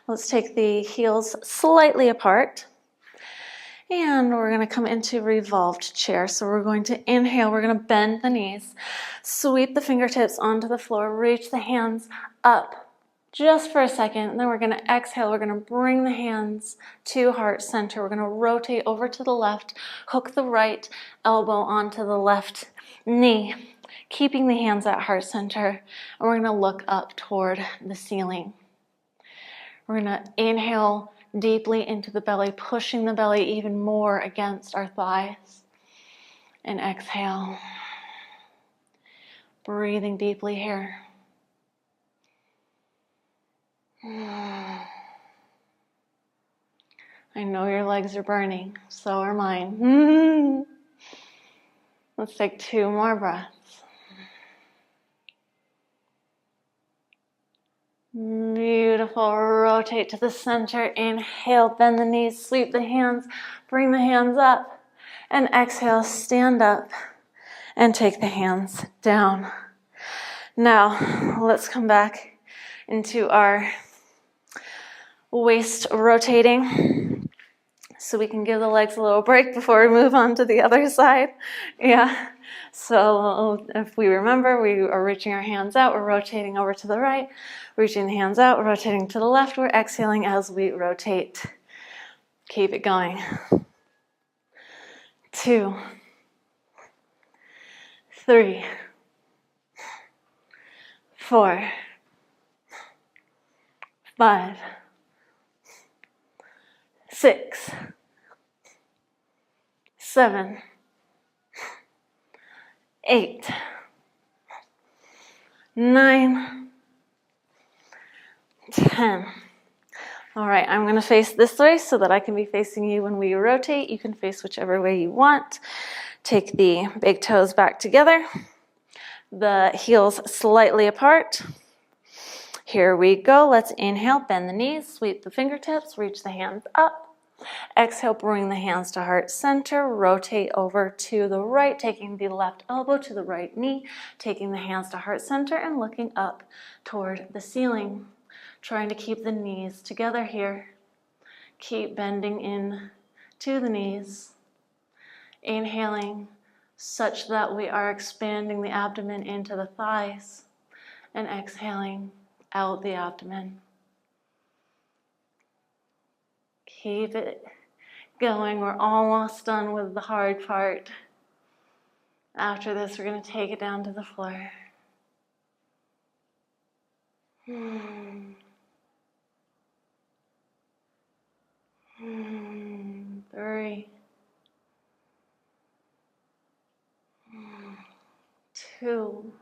Let's take the heels slightly apart. And we're going to come into revolved chair. So we're going to inhale, we're going to bend the knees, sweep the fingertips onto the floor, reach the hands up just for a second. And then we're going to exhale, we're going to bring the hands to heart center. We're going to rotate over to the left, hook the right elbow onto the left knee, keeping the hands at heart center. And we're going to look up toward the ceiling. We're going to inhale deeply into the belly, pushing the belly even more against our thighs. And exhale. Breathing deeply here. I know your legs are burning, so are mine. Let's take 2 more breaths. Beautiful. Rotate to the center. Inhale, bend the knees, sweep the hands, bring the hands up. And exhale, stand up and take the hands down. Now, let's come back into our waist rotating so we can give the legs a little break before we move on to the other side. Yeah. So if we remember, we are reaching our hands out, we're rotating over to the right, reaching the hands out, rotating to the left, we're exhaling as we rotate. Keep it going. 2, 3, 4, 5, 6, 7, 8, 9, 10. All right, I'm going to face this way so that I can be facing you when we rotate. You can face whichever way you want. Take the big toes back together, the heels slightly apart. Here we go. Let's inhale, bend the knees, sweep the fingertips, reach the hands up. Exhale, bring the hands to heart center, rotate over to the right, taking the left elbow to the right knee, taking the hands to heart center and looking up toward the ceiling. Trying to keep the knees together here. Keep bending in to the knees. Inhaling such that we are expanding the abdomen into the thighs and exhaling out the abdomen. Keep it going. We're almost done with the hard part. After this, we're going to take it down to the floor. 3, 2,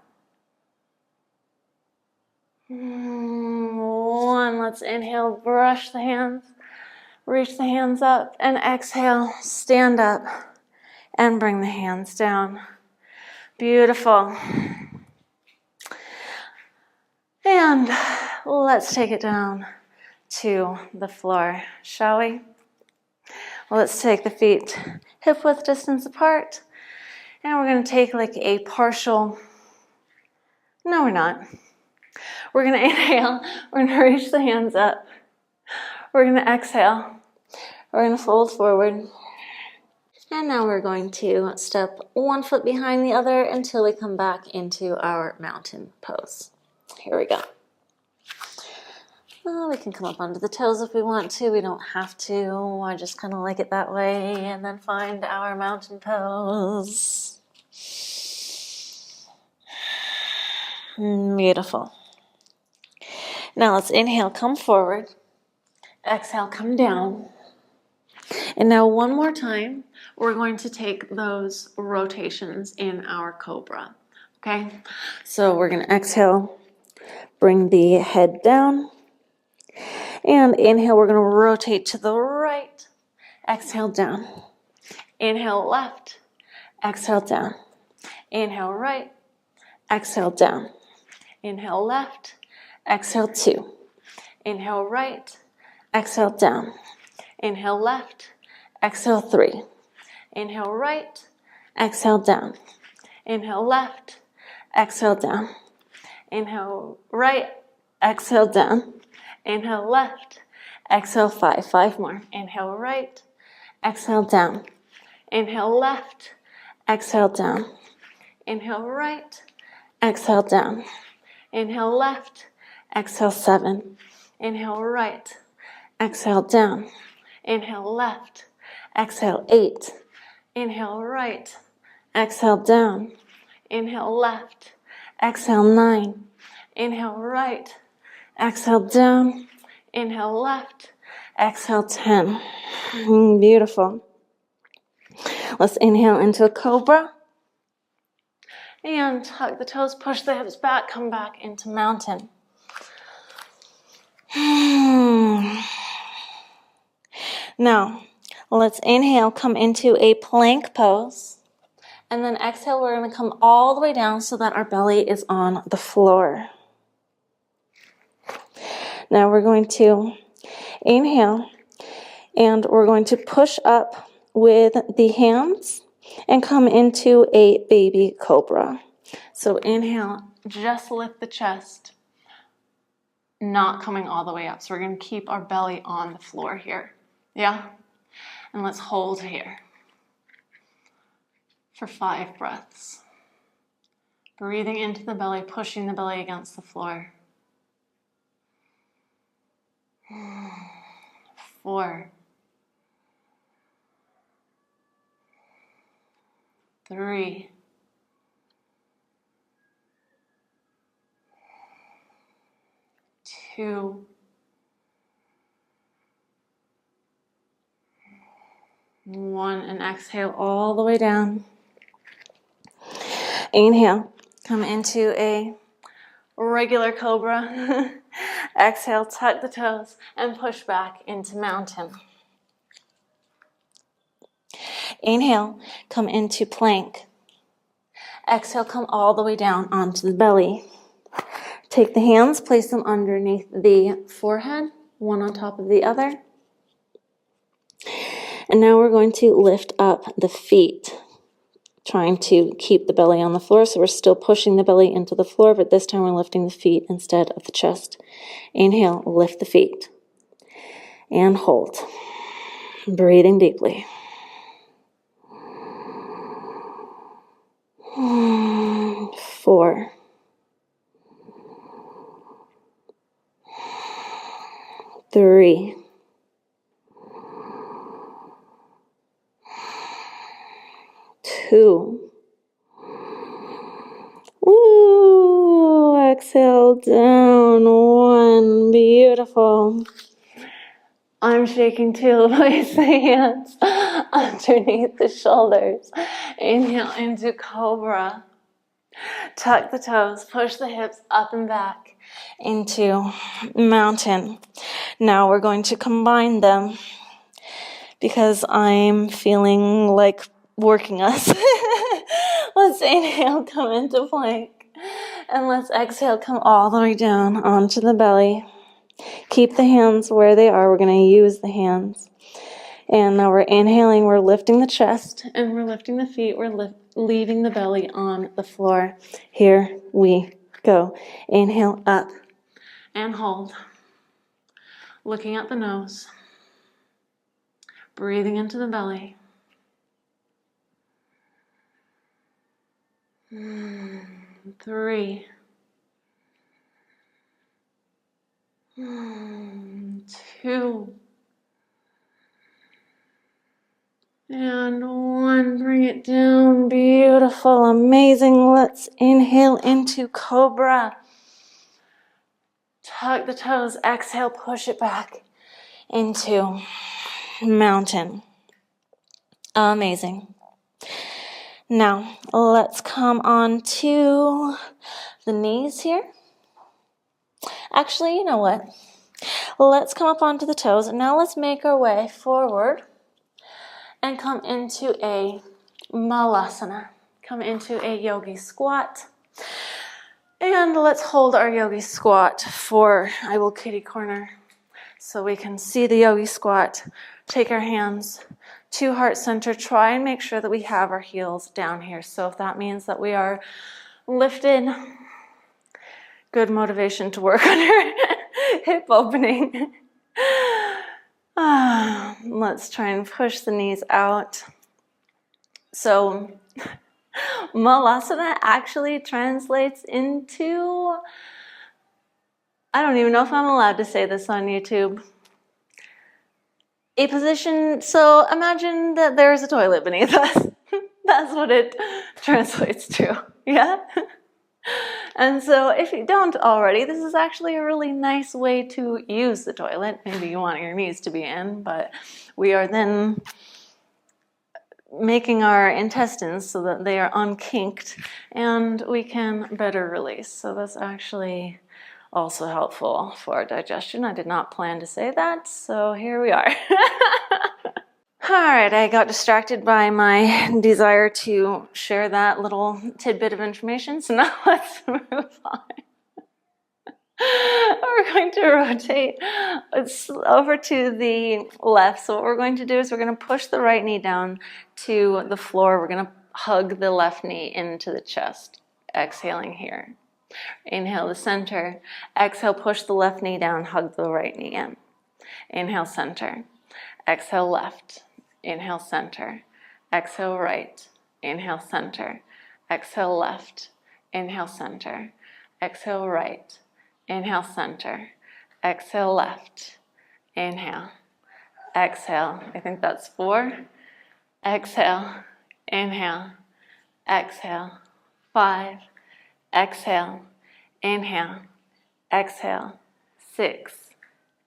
1. Let's inhale, brush the hands, reach the hands up, and exhale, stand up, and bring the hands down. Beautiful. And let's take it down to the floor, shall we? Well, let's take the feet hip width distance apart. And we're going to take like a partial, no we're not. We're going to inhale, we're going to reach the hands up. We're going to exhale, we're going to fold forward. And now we're going to step 1 foot behind the other until we come back into our mountain pose. Here we go. We can come up onto the toes if we want to. We don't have to. I just kind of like it that way. And then find our mountain pose. Beautiful. Now let's inhale, come forward. Exhale, come down. And now one more time, we're going to take those rotations in our Cobra. Okay? So we're going to exhale, bring the head down. And inhale, we're going to rotate to the right. Exhale, down. Inhale, left. Exhale, down. Inhale, right. Exhale, down. Inhale, left. Exhale, 2. Inhale, right. Exhale, down. Inhale, left. Exhale, 3. Inhale, right. Exhale, down. Inhale, left. Exhale, down. Inhale, right. Exhale, down. Inhale, left. Exhale, 5. 5 more. Inhale, right. exhale down. Inhale left, exhale down. Inhale right, exhale down. Inhale left, exhale 7. Inhale right, exhale down. Inhale left, exhale 8. Inhale right, exhale down. Inhale left, exhale 9. Inhale right, exhale down. Inhale left, exhale 10. Beautiful. Let's inhale into a cobra. And tuck the toes, push the hips back, come back into mountain. Now, let's inhale, come into a plank pose. And then exhale, we're going to come all the way down so that our belly is on the floor. Now we're going to inhale, and we're going to push up with the hands and come into a baby cobra. So inhale, just lift the chest, not coming all the way up. So we're going to keep our belly on the floor here. Yeah? And let's hold here for 5 breaths. Breathing into the belly, pushing the belly against the floor. 4, 3, 2, 1, and exhale all the way down. Inhale, come into a regular cobra. Exhale, tuck the toes and push back into mountain. Inhale, come into plank. Exhale, come all the way down onto the belly. Take the hands, place them underneath the forehead, one on top of the other. And now we're going to lift up the feet, trying to keep the belly on the floor. So we're still pushing the belly into the floor, but this time we're lifting the feet instead of the chest. Inhale, lift the feet. And hold. Breathing deeply. 4, 3, 2. Ooh, exhale down. 1. Beautiful. I'm shaking too. Place the hands underneath the shoulders. Inhale into cobra. Tuck the toes, push the hips up and back into mountain. Now we're going to combine them because I'm feeling like working us. Let's inhale, come into plank. And let's exhale, come all the way down onto the belly. Keep the hands where they are. We're going to use the hands. And now we're inhaling, we're lifting the chest, and we're lifting the feet. We're leaving the belly on the floor. Here we go. Inhale up and hold. Looking at the nose. Breathing into the belly. 3, 2, and 1. Bring it down. Beautiful, amazing. Let's inhale into cobra. Tuck the toes. Exhale, push it back into mountain. Amazing. Now, let's come on to the knees here. Actually, you know what? Let's come up onto the toes. And now let's make our way forward and come into a Malasana. Come into a yogi squat. And let's hold our yogi squat for, I will kitty corner so we can see the yogi squat. Take our hands to heart center. Try and make sure that we have our heels down here. So if that means that we are lifted, good motivation to work on your hip opening. Let's try and push the knees out. So Malasana actually translates into, I don't even know if I'm allowed to say this on YouTube, a position, so imagine that there's a toilet beneath us. That's what it translates to, yeah? And so if you don't already, this is actually a really nice way to use the toilet. Maybe you want your knees to be in, but we are then making our intestines so that they are unkinked and we can better release. So that's actually also helpful for digestion. I did not plan to say that, so here we are. All right, I got distracted by my desire to share that little tidbit of information, so now let's move on. We're going to rotate over to the left. So what we're going to do is we're going to push the right knee down to the floor. We're going to hug the left knee into the chest. Exhaling here. Inhale the center. Exhale, push the left knee down, hug the right knee in. Inhale, center. Exhale, left. Inhale, center. Exhale, right. Inhale, center. Exhale, left. Inhale, center. Exhale, right. Inhale, center. Exhale, left. Inhale. Exhale. I think that's 4. Exhale. Inhale. Exhale. 5. Exhale. Inhale. Exhale. 6.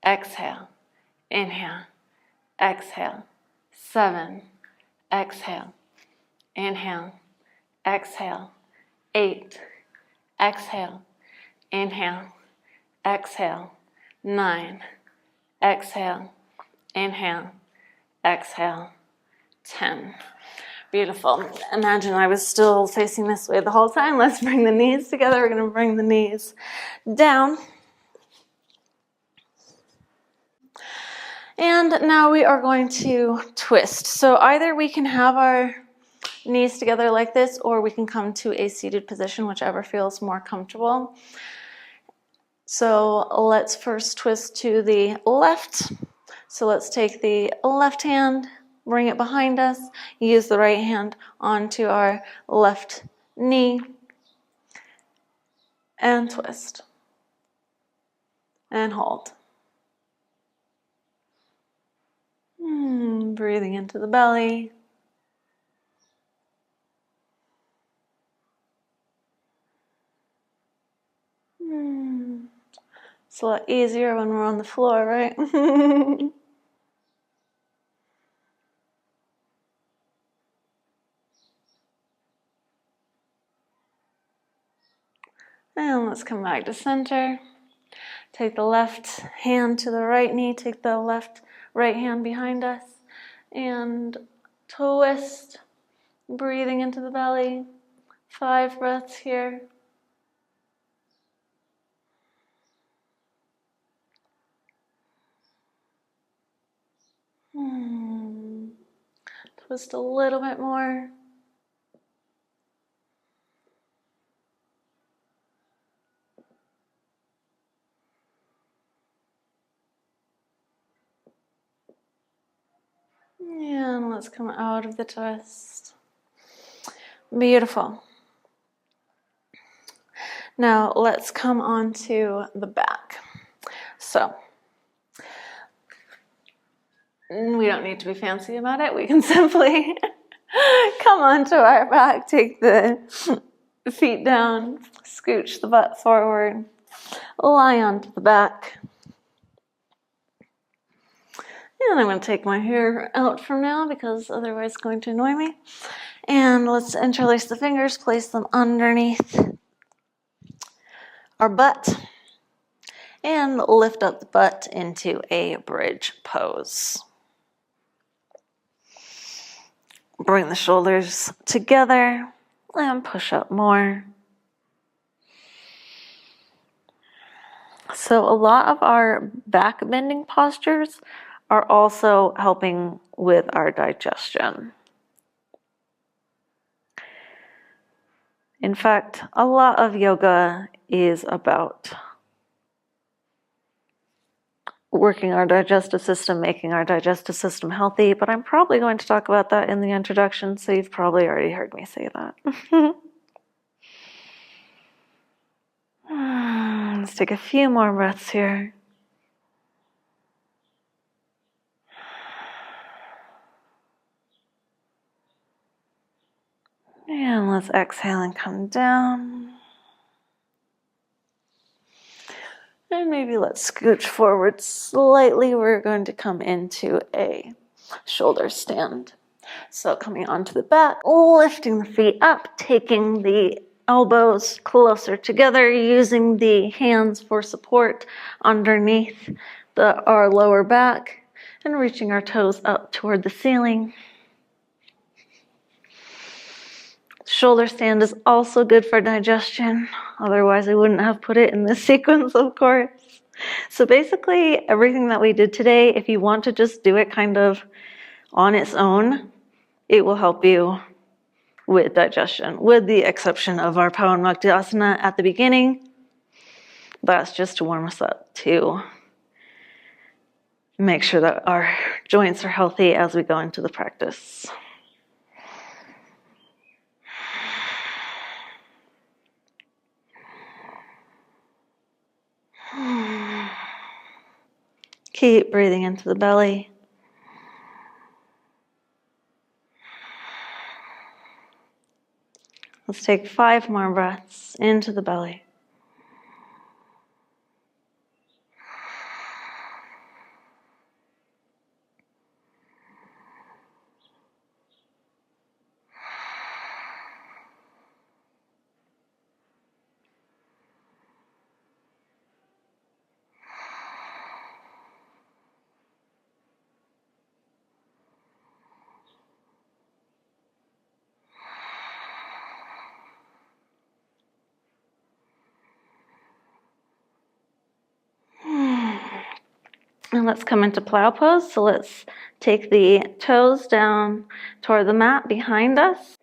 Exhale. Inhale. Exhale. 7. Exhale. Inhale. Exhale. 8. Exhale. Inhale. Exhale. 9. Exhale. Inhale. Exhale. 10. Beautiful. Imagine I was still facing this way the whole time. Let's bring the knees together. We're going to bring the knees down. And now we are going to twist. So either we can have our knees together like this, or we can come to a seated position, whichever feels more comfortable. So let's first twist to the left. So let's take the left hand, bring it behind us, use the right hand onto our left knee, and twist. And hold. Breathing into the belly. It's a lot easier when we're on the floor, right? And let's come back to center. Take the left hand to the right knee. Take the right hand behind us. And twist. Breathing into the belly. 5 breaths here. Twist a little bit more. And let's come out of the twist. Beautiful. Now let's come on to the back. So we don't need to be fancy about it. We can simply come onto our back, take the feet down, scooch the butt forward, lie onto the back. And I'm going to take my hair out from now because otherwise it's going to annoy me. And let's interlace the fingers, place them underneath our butt, and lift up the butt into a bridge pose. Bring the shoulders together and push up more. So a lot of our back bending postures are also helping with our digestion. In fact, a lot of yoga is about working our digestive system, making our digestive system healthy, but I'm probably going to talk about that in the introduction, so you've probably already heard me say that. Let's take a few more breaths here. And let's exhale and come down. And maybe let's scooch forward slightly. We're going to come into a shoulder stand. So coming onto the back, lifting the feet up, taking the elbows closer together, using the hands for support underneath our lower back, and reaching our toes up toward the ceiling. Shoulder stand is also good for digestion. Otherwise, I wouldn't have put it in this sequence, of course. So basically, everything that we did today, if you want to just do it kind of on its own, it will help you with digestion, with the exception of our Plow and Matsyasana at the beginning. That's just to warm us up, to make sure that our joints are healthy as we go into the practice. Keep breathing into the belly. Let's take 5 more breaths into the belly. And let's come into plow pose. So let's take the toes down toward the mat behind us.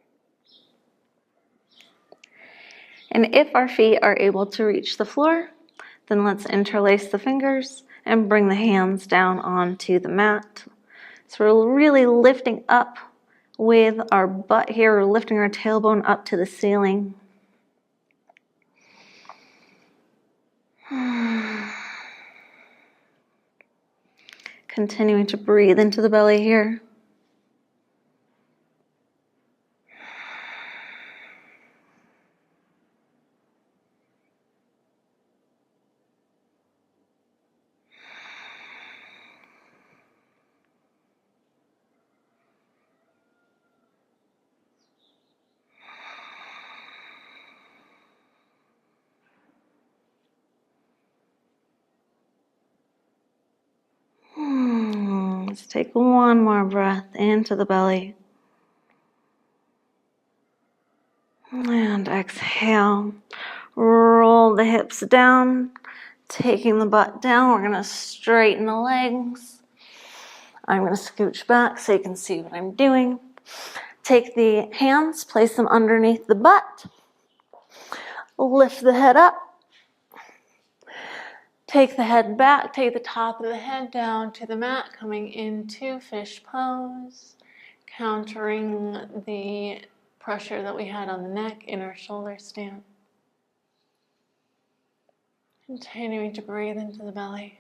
And if our feet are able to reach the floor, then let's interlace the fingers and bring the hands down onto the mat. So we're really lifting up with our butt here. We're lifting our tailbone up to the ceiling. Continuing to breathe into the belly here. Let's take one more breath into the belly. And exhale. Roll the hips down, taking the butt down. We're going to straighten the legs. I'm going to scooch back so you can see what I'm doing. Take the hands, place them underneath the butt. Lift the head up. Take the head back, take the top of the head down to the mat, coming into fish pose, countering the pressure that we had on the neck in our shoulder stand. Continuing to breathe into the belly.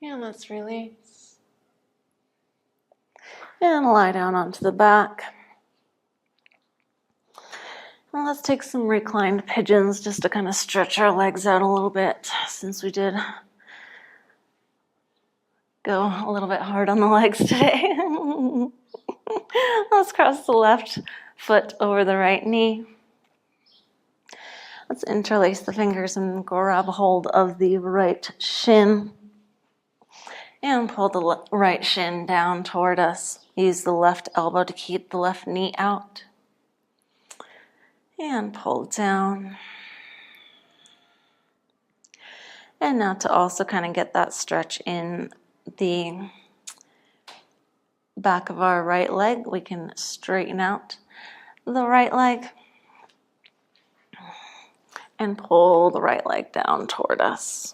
And let's release. And lie down onto the back. And let's take some reclined pigeons just to kind of stretch our legs out a little bit since we did go a little bit hard on the legs today. Let's cross the left foot over the right knee. Let's interlace the fingers and grab a hold of the right shin. And pull the right shin down toward us. Use the left elbow to keep the left knee out. And pull down. And now to also kind of get that stretch in the back of our right leg, we can straighten out the right leg and pull the right leg down toward us.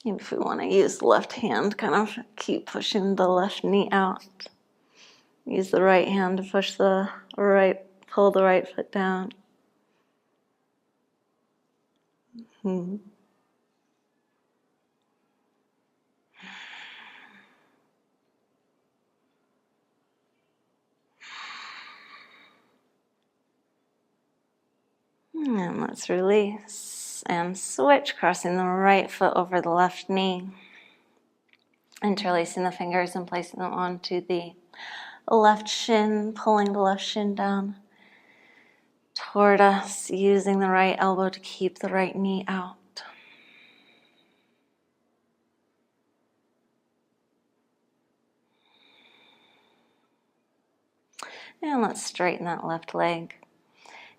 And if we want to use the left hand, kind of keep pushing the left knee out. Use the right hand to push the right, pull the right foot down. And let's release and switch, crossing the right foot over the left knee. Interlacing the fingers and placing them onto the left shin, pulling the left shin down toward us, using the right elbow to keep the right knee out. And let's straighten that left leg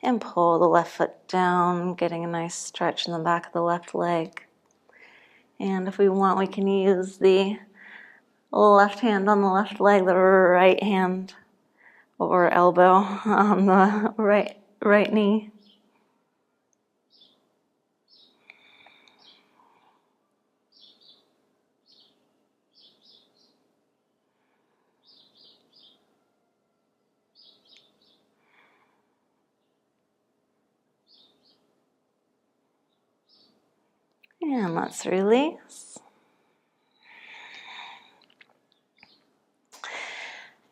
and pull the left foot down, getting a nice stretch in the back of the left leg. And if we want, we can use the left hand on the left leg, the right hand or elbow on the right knee. And let's release.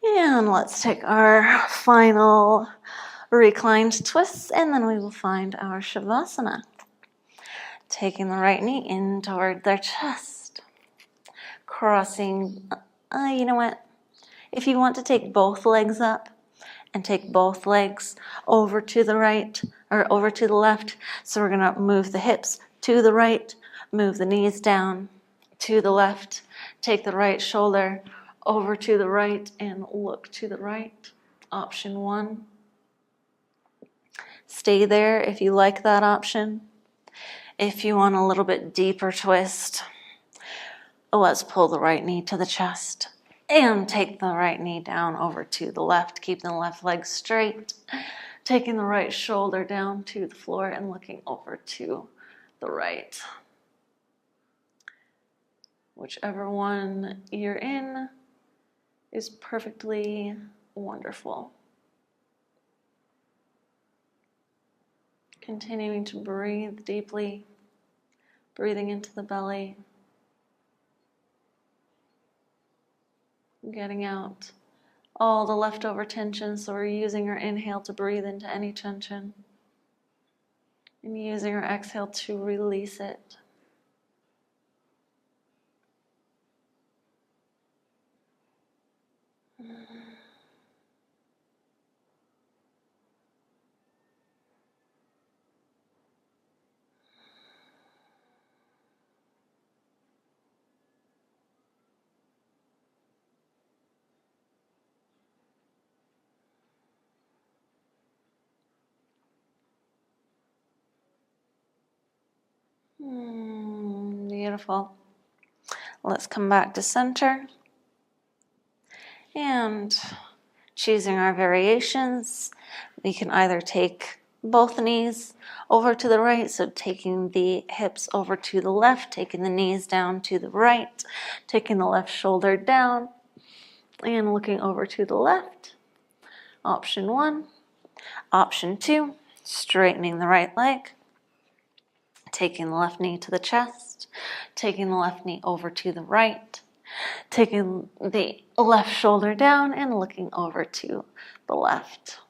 And let's take our final reclined twists, and then we will find our Shavasana. Taking the right knee in toward their chest. Crossing, you know what? If you want to take both legs up and take both legs over to the right or over to the left, so we're going to move the hips to the right, move the knees down to the left, take the right shoulder over to the right and look to the right. Option 1. Stay there if you like that option. If you want a little bit deeper twist, let's pull the right knee to the chest and take the right knee down over to the left, keeping the left leg straight, taking the right shoulder down to the floor and looking over to the right. Whichever one you're in is perfectly wonderful. Continuing to breathe deeply, breathing into the belly, getting out all the leftover tension. So we're using our inhale to breathe into any tension and using our exhale to release it. Beautiful. Let's come back to center. And choosing our variations, we can either take both knees over to the right, so taking the hips over to the left, taking the knees down to the right, taking the left shoulder down, and looking over to the left. Option 1. Option 2, straightening the right leg, taking the left knee to the chest, taking the left knee over to the right, Taking the left shoulder down and looking over to the left.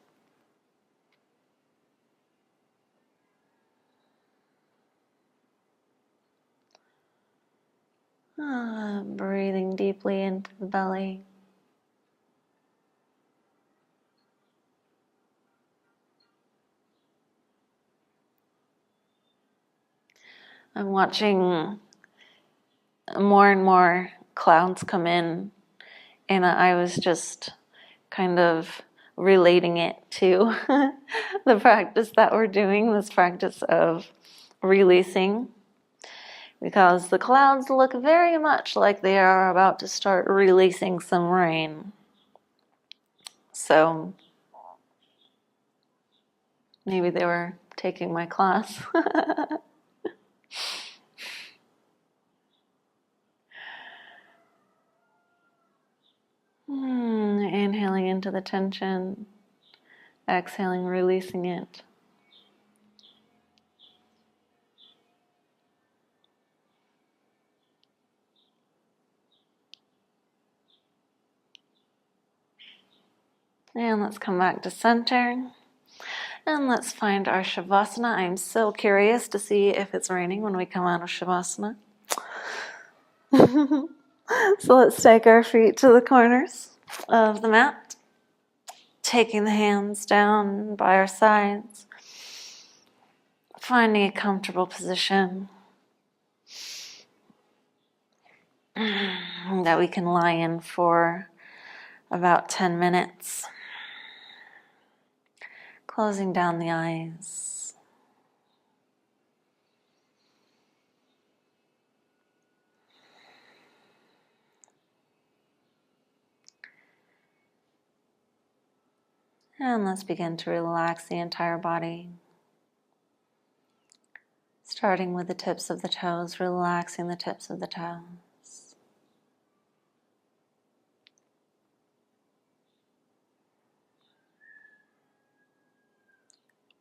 Breathing deeply into the belly. I'm watching more and more clouds come in, and I was just kind of relating it to the practice that we're doing, this practice of releasing, because the clouds look very much like they are about to start releasing some rain. So maybe they were taking my class. Inhaling into the tension, exhaling, releasing it. And let's come back to center. And let's find our Shavasana. I'm so curious to see if it's raining when we come out of Shavasana. So let's take our feet to the corners of the mat. Taking the hands down by our sides. Finding a comfortable position that we can lie in for about 10 minutes. Closing down the eyes. And let's begin to relax the entire body. Starting with the tips of the toes, relaxing the tips of the toes.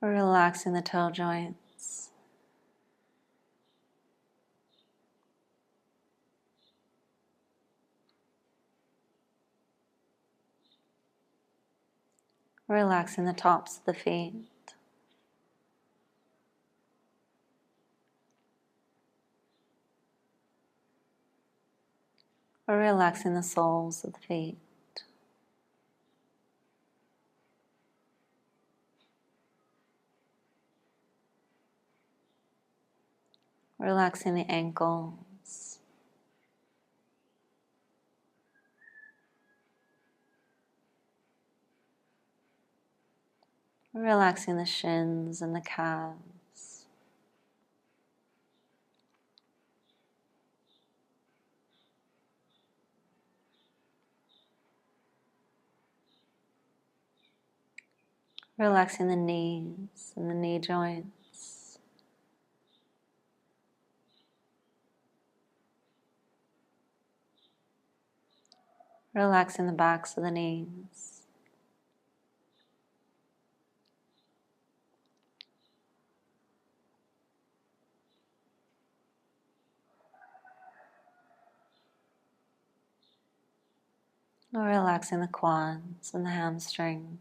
Relaxing the toe joints. Relaxing the tops of the feet. Relaxing the soles of the feet. Relaxing the ankles. Relaxing the shins and the calves. Relaxing the knees and the knee joints. Relaxing the backs of the knees. Relaxing the quads and the hamstrings.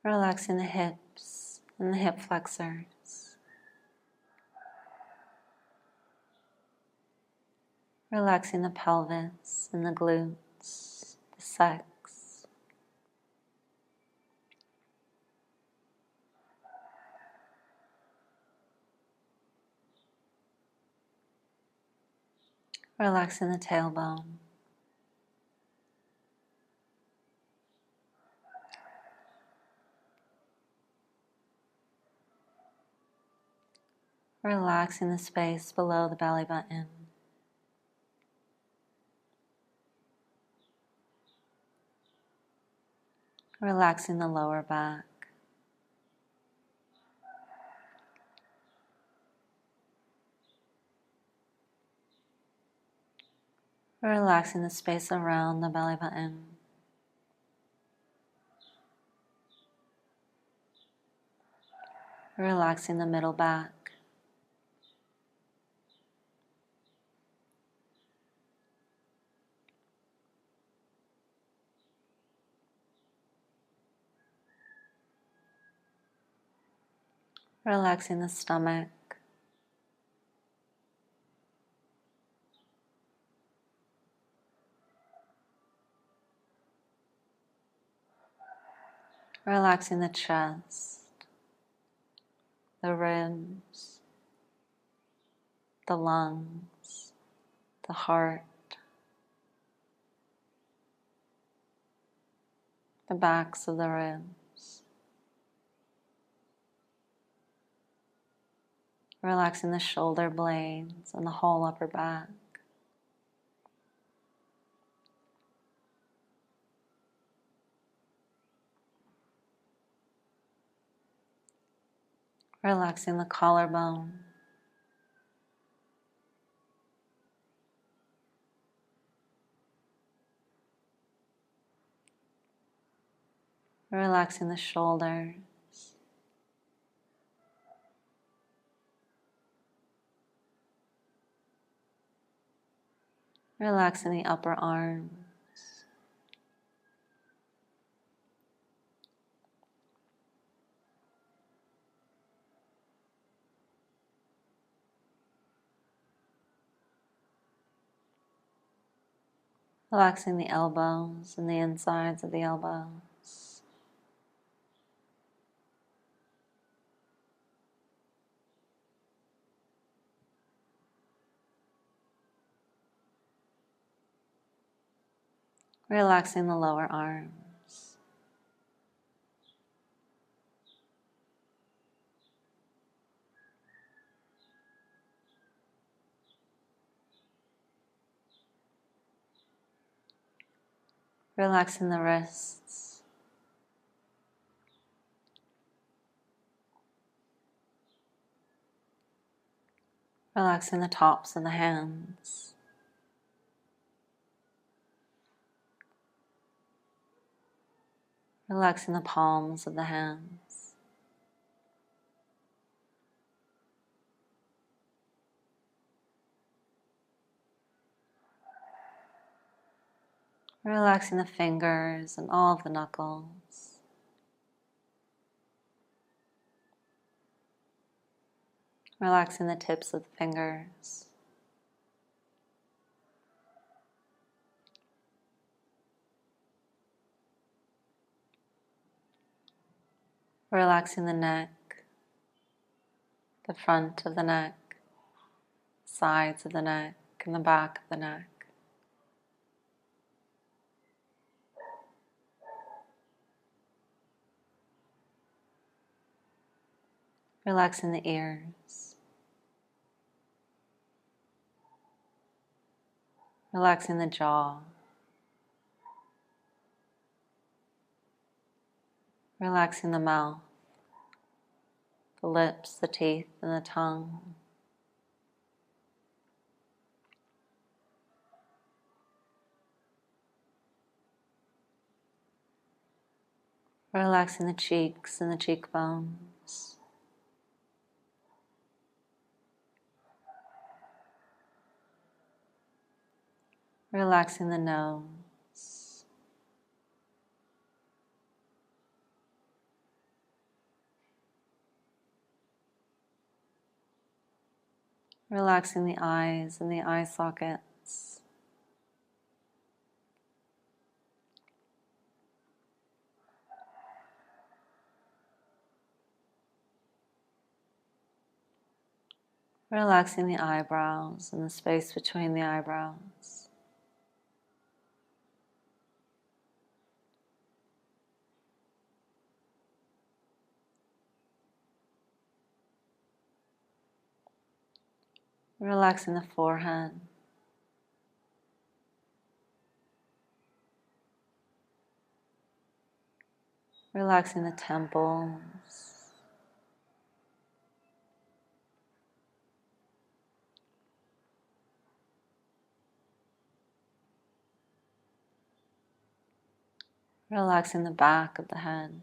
Relaxing the hips and the hip flexors. Relaxing the pelvis and the glutes, the sex. Relaxing the tailbone. Relaxing the space below the belly button. Relaxing the lower back. Relaxing the space around the belly button. Relaxing the middle back. Relaxing the stomach. Relaxing the chest, the ribs, the lungs, the heart, the backs of the ribs. Relaxing the shoulder blades and the whole upper back. Relaxing the collarbone. Relaxing the shoulders. Relaxing the upper arms. Relaxing the elbows and the insides of the elbows. Relaxing the lower arms. Relaxing the wrists. Relaxing the tops of the hands. Relaxing the palms of the hands. Relaxing the fingers and all of the knuckles. Relaxing the tips of the fingers. Relaxing the neck, the front of the neck, sides of the neck, and the back of the neck. Relaxing the ears. Relaxing the jaw. Relaxing the mouth, the lips, the teeth, and the tongue. Relaxing the cheeks and the cheekbones. Relaxing the nose. Relaxing the eyes and the eye sockets. Relaxing the eyebrows and the space between the eyebrows. Relaxing the forehead. Relaxing the temples. Relaxing the back of the head.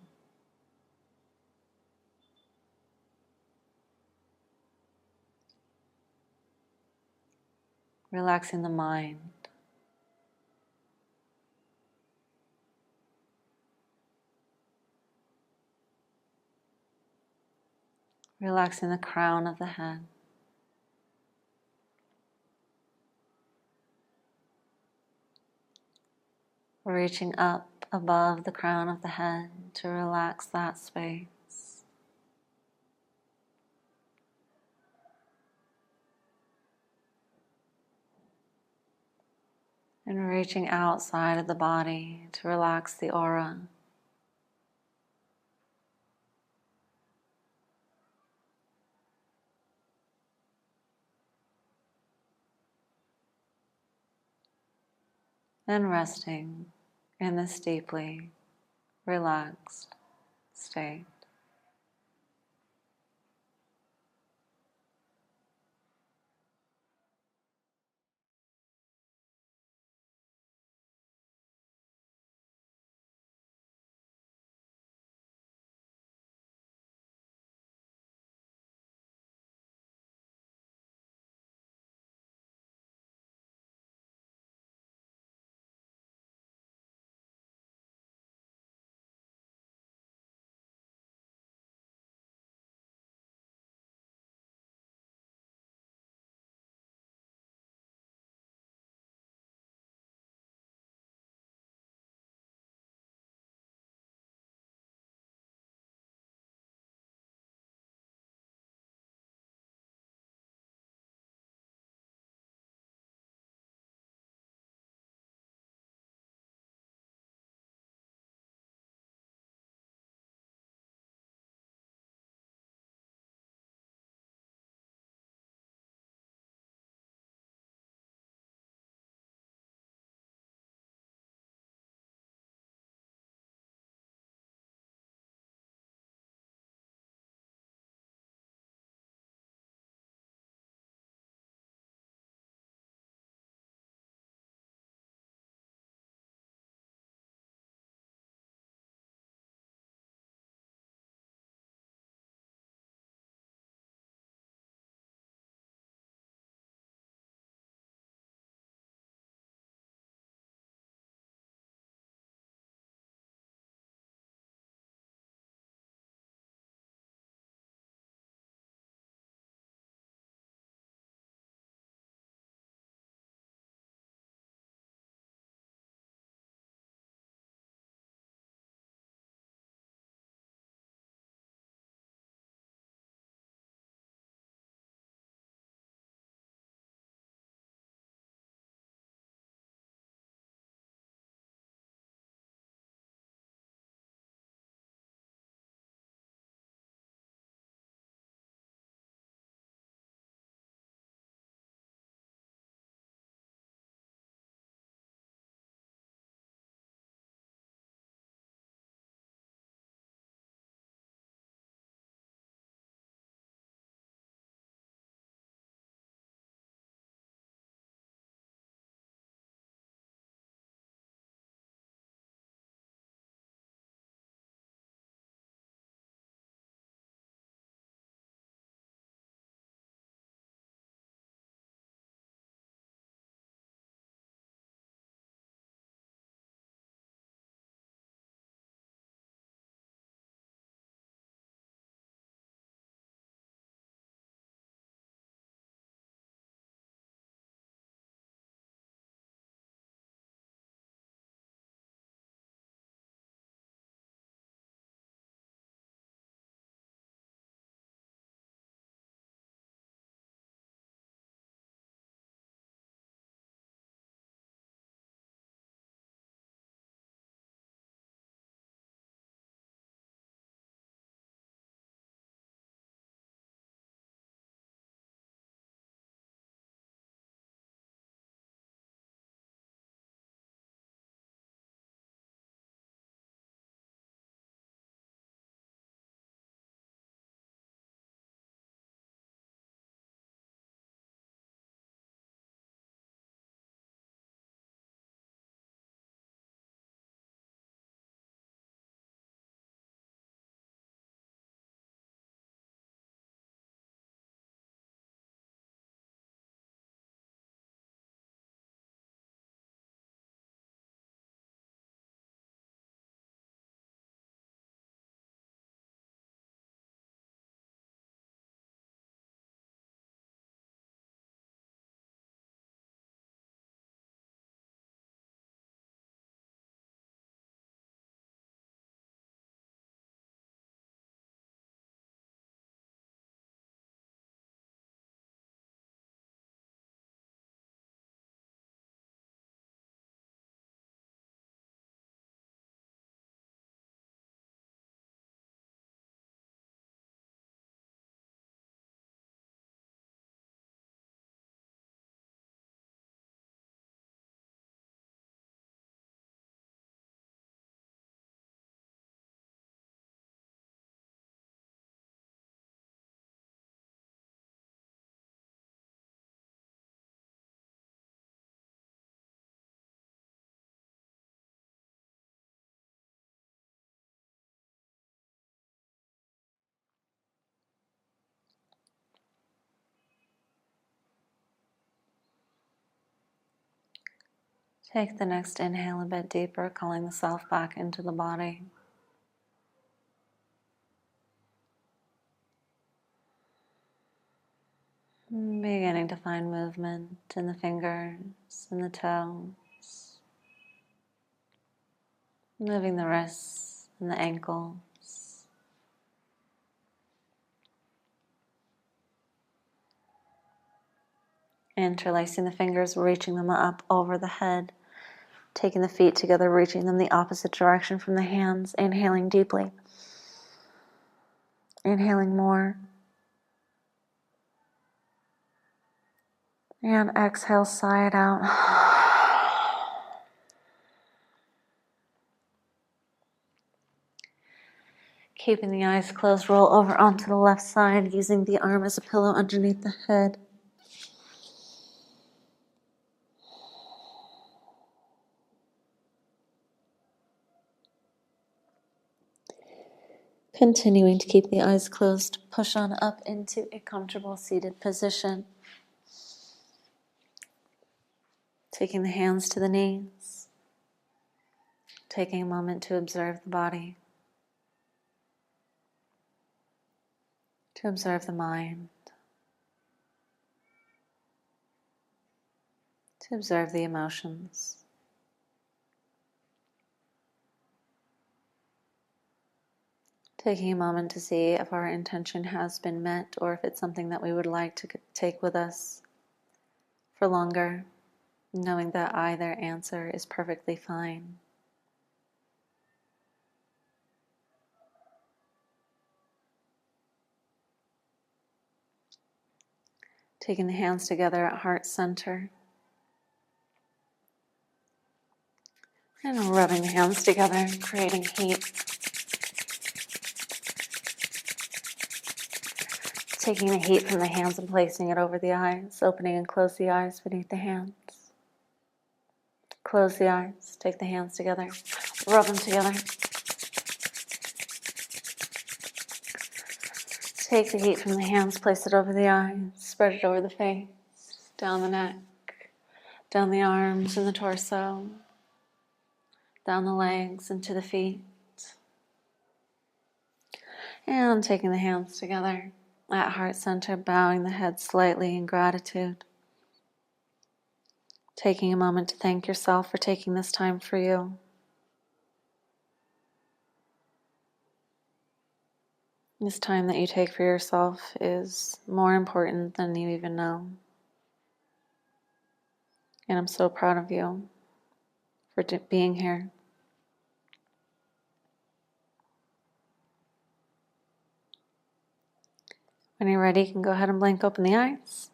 relaxing the mind, relaxing the crown of the head, reaching up above the crown of the head to relax that space. And reaching outside of the body to relax the aura. And resting in this deeply relaxed state. Take the next inhale a bit deeper, calling the self back into the body. Beginning to find movement in the fingers and the toes. Moving the wrists and the ankles. Interlacing the fingers, reaching them up over the head. Taking the feet together, reaching them the opposite direction from the hands. Inhaling deeply. Inhaling more. And exhale, sigh it out. Keeping the eyes closed, roll over onto the left side, using the arm as a pillow underneath the head. Continuing to keep the eyes closed, push on up into a comfortable seated position. Taking the hands to the knees. Taking a moment to observe the body. To observe the mind. To observe the emotions. Taking a moment to see if our intention has been met or if it's something that we would like to take with us for longer, knowing that either answer is perfectly fine. Taking the hands together at heart center. And rubbing the hands together, creating heat. Taking the heat from the hands and placing it over the eyes, opening and close the eyes beneath the hands. Close the eyes, take the hands together, rub them together. Take the heat from the hands, place it over the eyes, spread it over the face, down the neck, down the arms and the torso, down the legs into the feet. And taking the hands together at heart center, bowing the head slightly in gratitude. Taking a moment to thank yourself for taking this time for you. This time that you take for yourself is more important than you even know. And I'm so proud of you for being here. When you're ready, you can go ahead and blink open the eyes.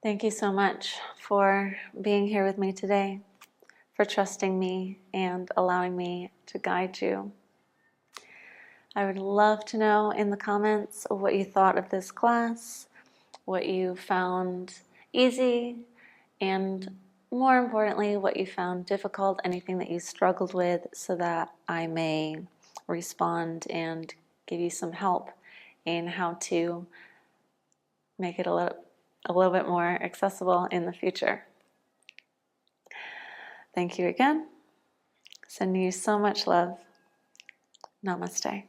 Thank you so much for being here with me today, for trusting me and allowing me to guide you. I would love to know in the comments what you thought of this class, what you found easy, and more importantly, what you found difficult, anything that you struggled with, so that I may respond and give you some help in how to make it a little bit more accessible in the future. Thank you again. Sending you so much love. Namaste.